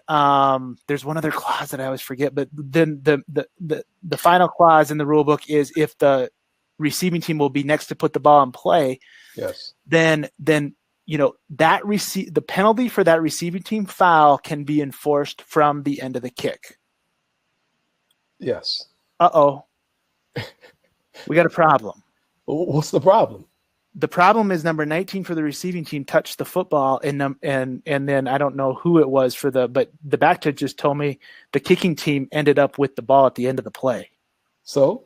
there's one other clause that I always forget, but then the final clause in the rule book is if the receiving team will be next to put the ball in play, yes, then that the penalty for that receiving team foul can be enforced from the end of the kick. Yes. We got a problem. What's the problem? The problem is number 19 for the receiving team touched the football, and then I don't know who it was but the back judge just told me the kicking team ended up with the ball at the end of the play. So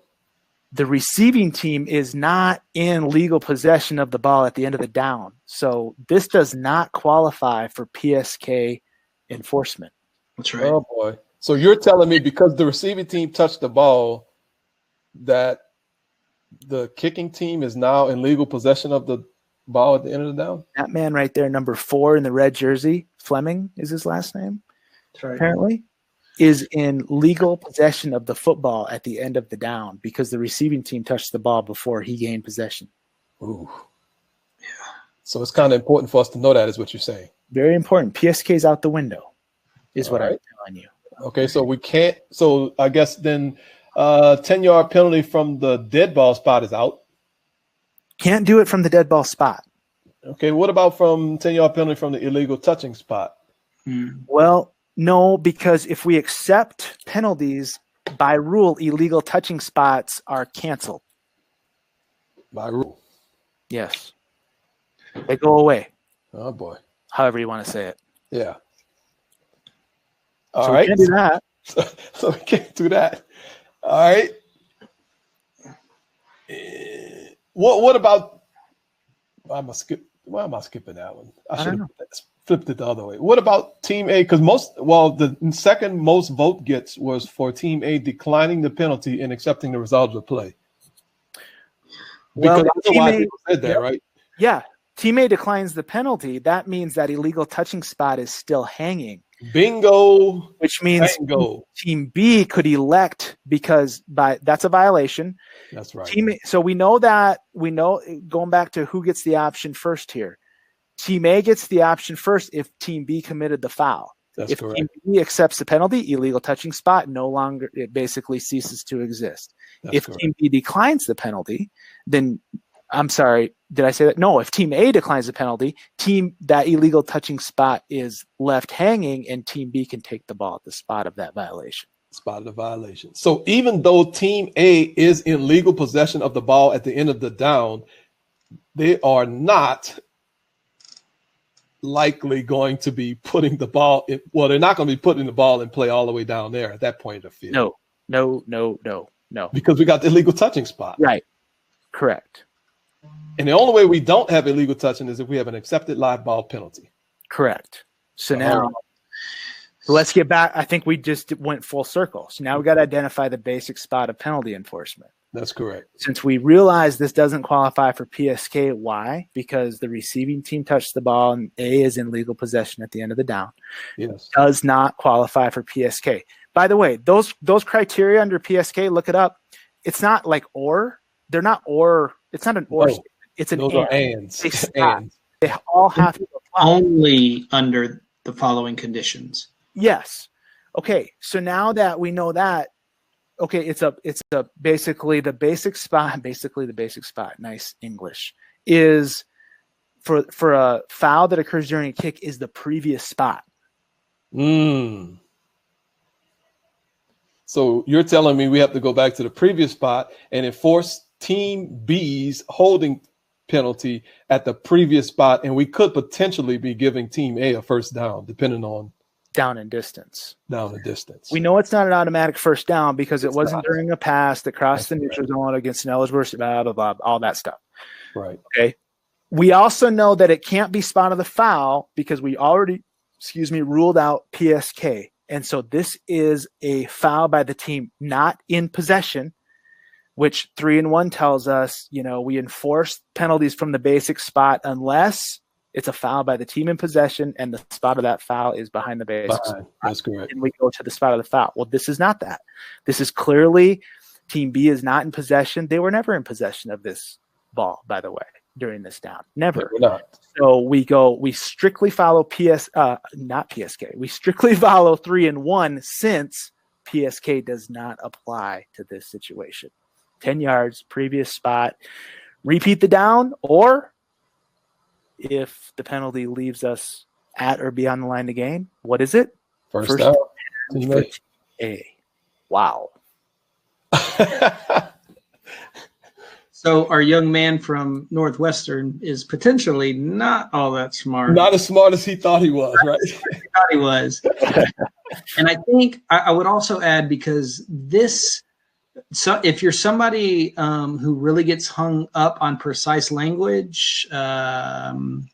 the receiving team is not in legal possession of the ball at the end of the down. So this does not qualify for PSK enforcement. That's right. Oh boy. So you're telling me because the receiving team touched the ball that the kicking team is now in legal possession of the ball at the end of the down? That man right there, number 4 in the red jersey, Fleming is his last name, that's right, apparently, is in legal possession of the football at the end of the down because the receiving team touched the ball before he gained possession. Ooh. Yeah. So it's kind of important for us to know that is what you're saying. Very important. PSK's out the window is what I'm telling you. Okay, so we can't – so I guess then – 10-yard penalty from the dead ball spot is out. Can't do it from the dead ball spot. Okay, what about from 10-yard penalty from the illegal touching spot? Well, No, because if we accept penalties, by rule, illegal touching spots are canceled. By rule. Yes. They go away. Oh, boy. However you want to say it. Yeah. All right. We can't do that. So we can't do that. All right. What about – why am I skipping that one? I should have flipped it the other way. What about Team A? Because the second most vote gets was for Team A declining the penalty and accepting the result of the play. Because Team A people said that, right? Yeah. Team A declines the penalty. That means that illegal touching spot is still hanging. Bingo. Which means Team B could elect because that's a violation. That's right. So we know going back to who gets the option first here. Team A gets the option first if Team B committed the foul. That's correct. Team B accepts the penalty, illegal touching spot it basically ceases to exist. If Team B declines the penalty, then I'm sorry, did I say that? No, if Team A declines the penalty, that illegal touching spot is left hanging and Team B can take the ball at the spot of that violation. Spot of the violation. So even though Team A is in legal possession of the ball at the end of the down, they are not likely going to be putting the ball in. Well, they're not going to be putting the ball in play all the way down there at that point of the field. No. Because we got the illegal touching spot. Right. Correct. And the only way we don't have illegal touching is if we have an accepted live ball penalty. Correct. So now let's get back. I think we just went full circle. So now we got to identify the basic spot of penalty enforcement. That's correct. Since we realize this doesn't qualify for PSK, why? Because the receiving team touched the ball and A is in legal possession at the end of the down. Yes. Does not qualify for PSK. By the way, those criteria under PSK, look it up. It's not like or. They're not or. It's not an or. No. It's an Those and. are ands. They all have to apply. Only under the following conditions. Yes. Okay. So now that we know that, okay, it's basically the basic spot. Nice English is for a foul that occurs during a kick is the previous spot. So you're telling me we have to go back to the previous spot and enforce Team B's holding penalty at the previous spot, and we could potentially be giving Team A a first down, depending on down and distance. We know it's not an automatic first down because it wasn't during a pass that crossed the neutral zone against an eligible, blah, blah, blah, all that stuff. Right. Okay. We also know that it can't be spot of the foul because we already, ruled out PSK. And so this is a foul by the team not in possession, which 3-1 tells us, we enforce penalties from the basic spot unless it's a foul by the team in possession and the spot of that foul is behind the basic spot. That's correct. And we go to the spot of the foul. Well, this is not that. This is clearly Team B is not in possession. They were never in possession of this ball, by the way, during this down. Never. Not. So we strictly follow not PSK. We strictly follow 3-1 since PSK does not apply to this situation. 10 yards, previous spot, repeat the down, or if the penalty leaves us at or beyond the line to gain, what is it? First down. For A. Wow. So our young man from Northwestern is potentially not all that smart. Not as smart as he thought he was, right? He thought he was. And I think I would also add, because this – so if you're somebody who really gets hung up on precise language, kind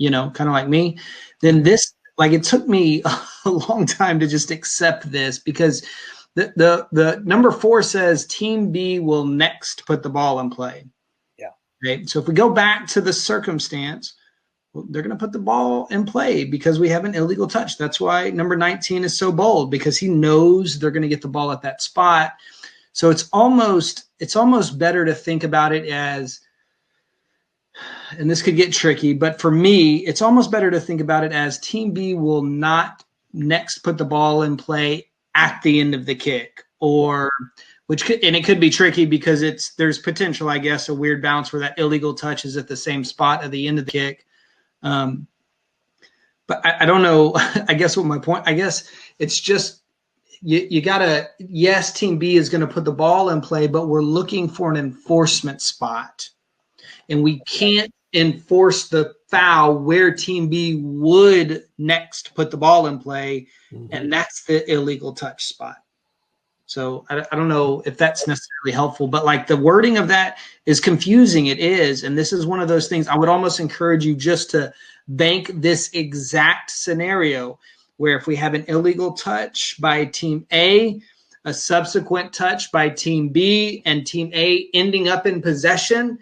of like me, then this, it took me a long time to just accept this, because the number 4 says Team B will next put the ball in play. Yeah. Right. So if we go back to the circumstance, they're going to put the ball in play because we have an illegal touch. That's why number 19 is so bold, because he knows they're going to get the ball at that spot. So it's almost better to think about it as, and this could get tricky, but for me, it's almost better to think about it as Team B will not next put the ball in play at the end of the kick, and it could be tricky because there's potential, I guess, a weird bounce where that illegal touch is at the same spot at the end of the kick. But I don't know. I guess what my point. I guess it's just you gotta. Yes, Team B is going to put the ball in play, but we're looking for an enforcement spot, and we can't enforce the foul where Team B would next put the ball in play, and that's the illegal touch spot. So I don't know if that's necessarily helpful, but like the wording of that is confusing. It is, and this is one of those things I would almost encourage you just to bank this exact scenario where if we have an illegal touch by Team A, a subsequent touch by Team B, and Team A ending up in possession,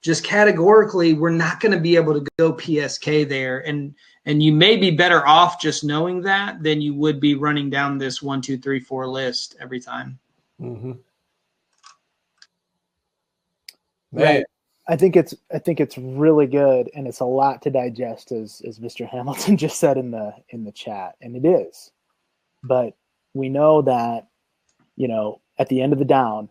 just categorically, we're not going to be able to go PSK there. And you may be better off just knowing that than you would be running down this 1, 2, 3, 4 list every time. Mm-hmm. Right. I think it's really good, and it's a lot to digest, as Mr. Hamilton just said in the chat, and it is. But we know that, at the end of the down,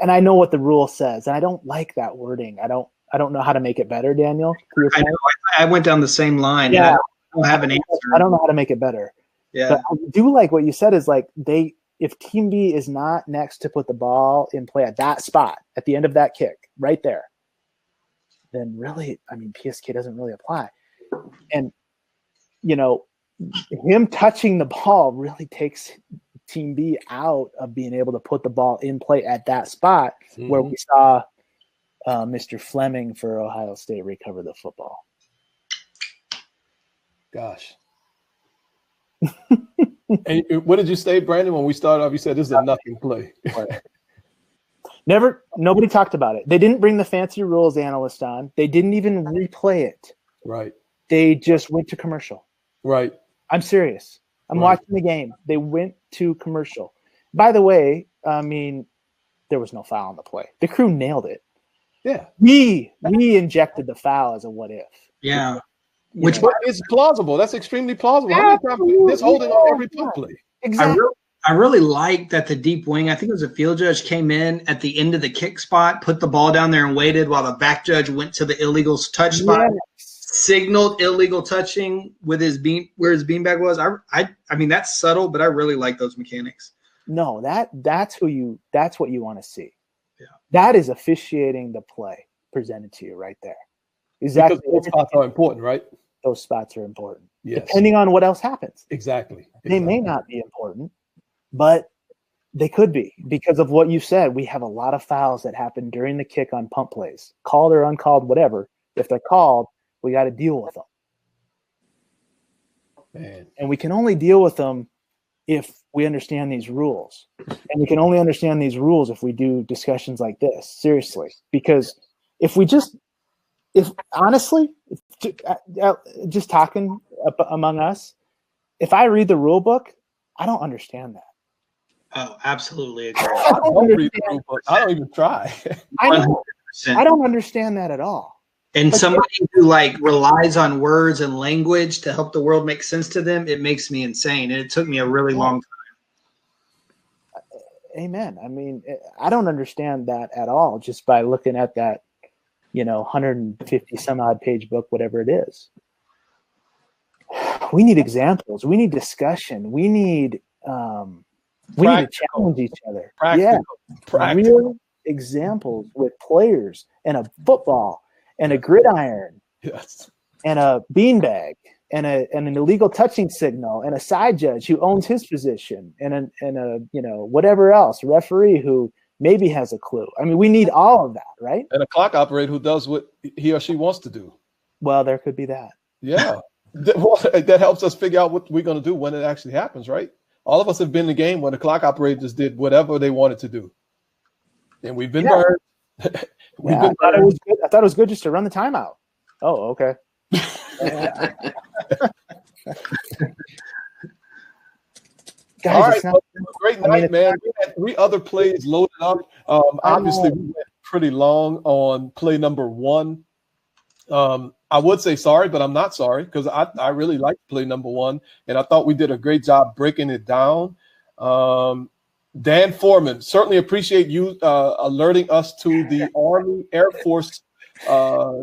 and I know what the rule says, and I don't like that wording. I don't know how to make it better, Daniel. I know. I went down the same line. Yeah, I don't have an answer. I don't know how to make it better. Yeah, but I do like what you said. Is like if Team B is not next to put the ball in play at that spot at the end of that kick, right there, then really, PSK doesn't really apply. And him touching the ball really takes Team B out of being able to put the ball in play at that spot where we saw Mr. Fleming for Ohio State recover the football. Gosh. And what did you say, Brandon, when we started off? You said this is a nothing play. Nobody talked about it. They didn't bring the fancy rules analyst on. They didn't even replay it. Right. They just went to commercial. Right. I'm serious. I'm watching the game. They went to commercial. By the way, there was no foul on the play. The crew nailed it. Yeah. We injected the foul as a what if. Yeah. Which is plausible. That's extremely plausible. How many times this holding on every play? Exactly. I really like that the deep wing, I think it was a field judge, came in at the end of the kick spot, put the ball down there and waited while the back judge went to the illegal touch spot, signaled illegal touching with where his beanbag was. I mean, that's subtle, but I really like those mechanics. No, that's what you want to see. Yeah. That is officiating the play presented to you right there. Exactly. Because those spots are important, right? Those spots are important. Yes. Depending on what else happens. Exactly. They may not be important, but they could be because of what you said. We have a lot of fouls that happen during the kick on pump plays, called or uncalled, whatever. If they're called, we got to deal with them. Man. And we can only deal with them if we understand these rules. And we can only understand these rules if we do discussions like this, seriously. Because if honestly, just talking among us, if I read the rule book, I don't understand that. Oh, absolutely agree. I don't read the rule book. I don't even try. I don't understand that at all. And somebody who relies on words and language to help the world make sense to them, it makes me insane. And it took me a really long time. Amen. I mean, I don't understand that at all just by looking at that, 150 some odd page book, whatever it is. We need examples. We need discussion. We need we need to challenge each other. Practical. Real examples with players and a football and a gridiron, yes, and a beanbag and an illegal touching signal and a side judge who owns his position and a whatever else, referee who maybe has a clue. I mean, we need all of that, right? And a clock operator who does what he or she wants to do. Well, there could be that. Yeah. That helps us figure out what we're going to do when it actually happens, right? All of us have been in the game when the clock operators did whatever they wanted to do. And we've been burned. I thought it was good just to run the timeout. Oh, okay. Guys, all right, great night, man. We had 3 other plays loaded up. Obviously, we went pretty long on play number 1. I would say sorry, but I'm not sorry because I really liked play number 1, and I thought we did a great job breaking it down. Dan Foreman, certainly appreciate you alerting us to the Army Air Force.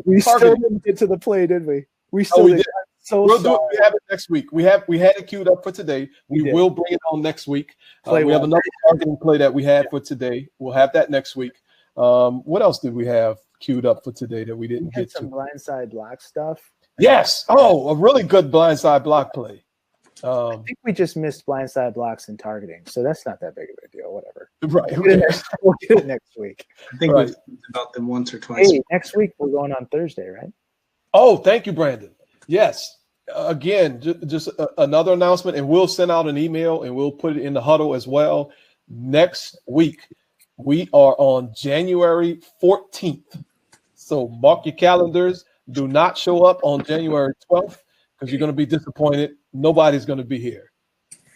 We still didn't get to the play, did we? We still did. We'll do it. We have it next week. We had it queued up for today. We will bring it on next week. We have another targeting play that we had for today. We'll have that next week. What else did we have queued up for today that we didn't get to? Some blindside block stuff. Yes. Oh, a really good blindside block play. I think we just missed blindside blocks and targeting, so that's not that big of a deal. Whatever. Right. We'll get it next week. I think we've talked about them once or twice. Hey, next week we're going on Thursday, right? Oh, thank you, Brandon. Yes. Again, just another announcement, and we'll send out an email and we'll put it in the huddle as well. Next week, we are on January 14th. So mark your calendars. Do not show up on January 12th because you're going to be disappointed. Nobody's going to be here.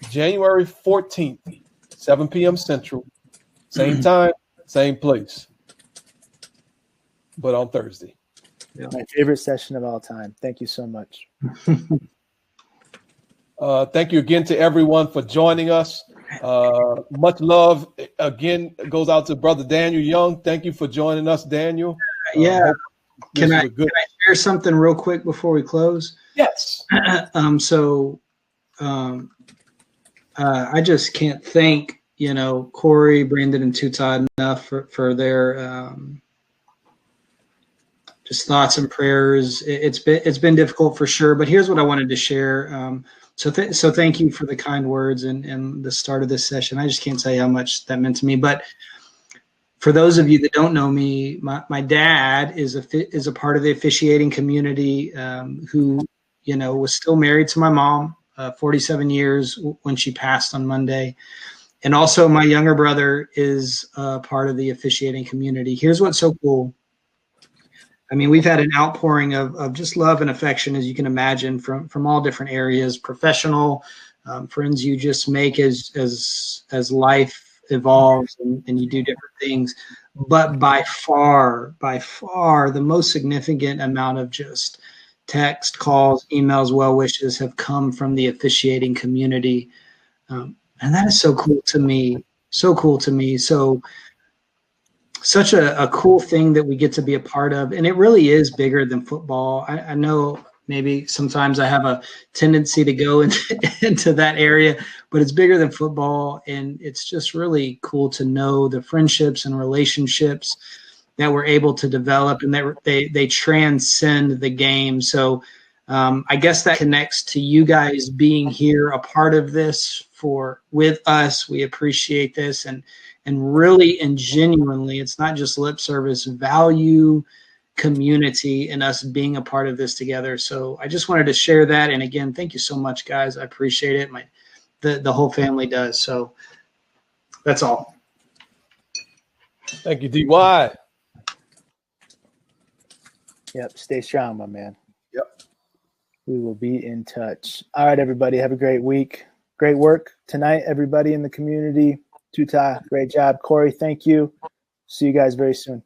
January 14th, 7 p.m. Central, same time, same place, but on Thursday. Yeah. My favorite session of all time. Thank you so much. Thank you again to everyone for joining us. Much love again goes out to Brother Daniel Young. Thank you for joining us, Daniel. Can I share something real quick before we close? Yes. I just can't thank Corey, Brandon, and Tuta enough for their just thoughts and prayers. It's been difficult for sure, but here's what I wanted to share. So thank you for the kind words and the start of this session. I just can't tell you how much that meant to me. But for those of you that don't know me, my dad is a part of the officiating community who was still married to my mom 47 years when she passed on Monday. And also my younger brother is part of the officiating community. Here's what's so cool. I mean, we've had an outpouring of just love and affection, as you can imagine, from all different areas, professional, friends you just make as life evolves and you do different things. But by far, the most significant amount of just text, calls, emails, well wishes have come from the officiating community. And that is so cool to me. So such a cool thing that we get to be a part of. And it really is bigger than football. I know maybe sometimes I have a tendency to go into that area, but it's bigger than football. And it's just really cool to know the friendships and relationships that we're able to develop and that they transcend the game. So I guess that connects to you guys being here, a part of this with us. We appreciate this and really and genuinely, it's not just lip service, value community and us being a part of this together. So I just wanted to share that. And again, thank you so much, guys. I appreciate it. The whole family does. So that's all. Thank you, DY. Yep. Stay strong, my man. Yep. We will be in touch. All right, everybody. Have a great week. Great work tonight, everybody in the community. Tuta, great job. Corey, thank you. See you guys very soon.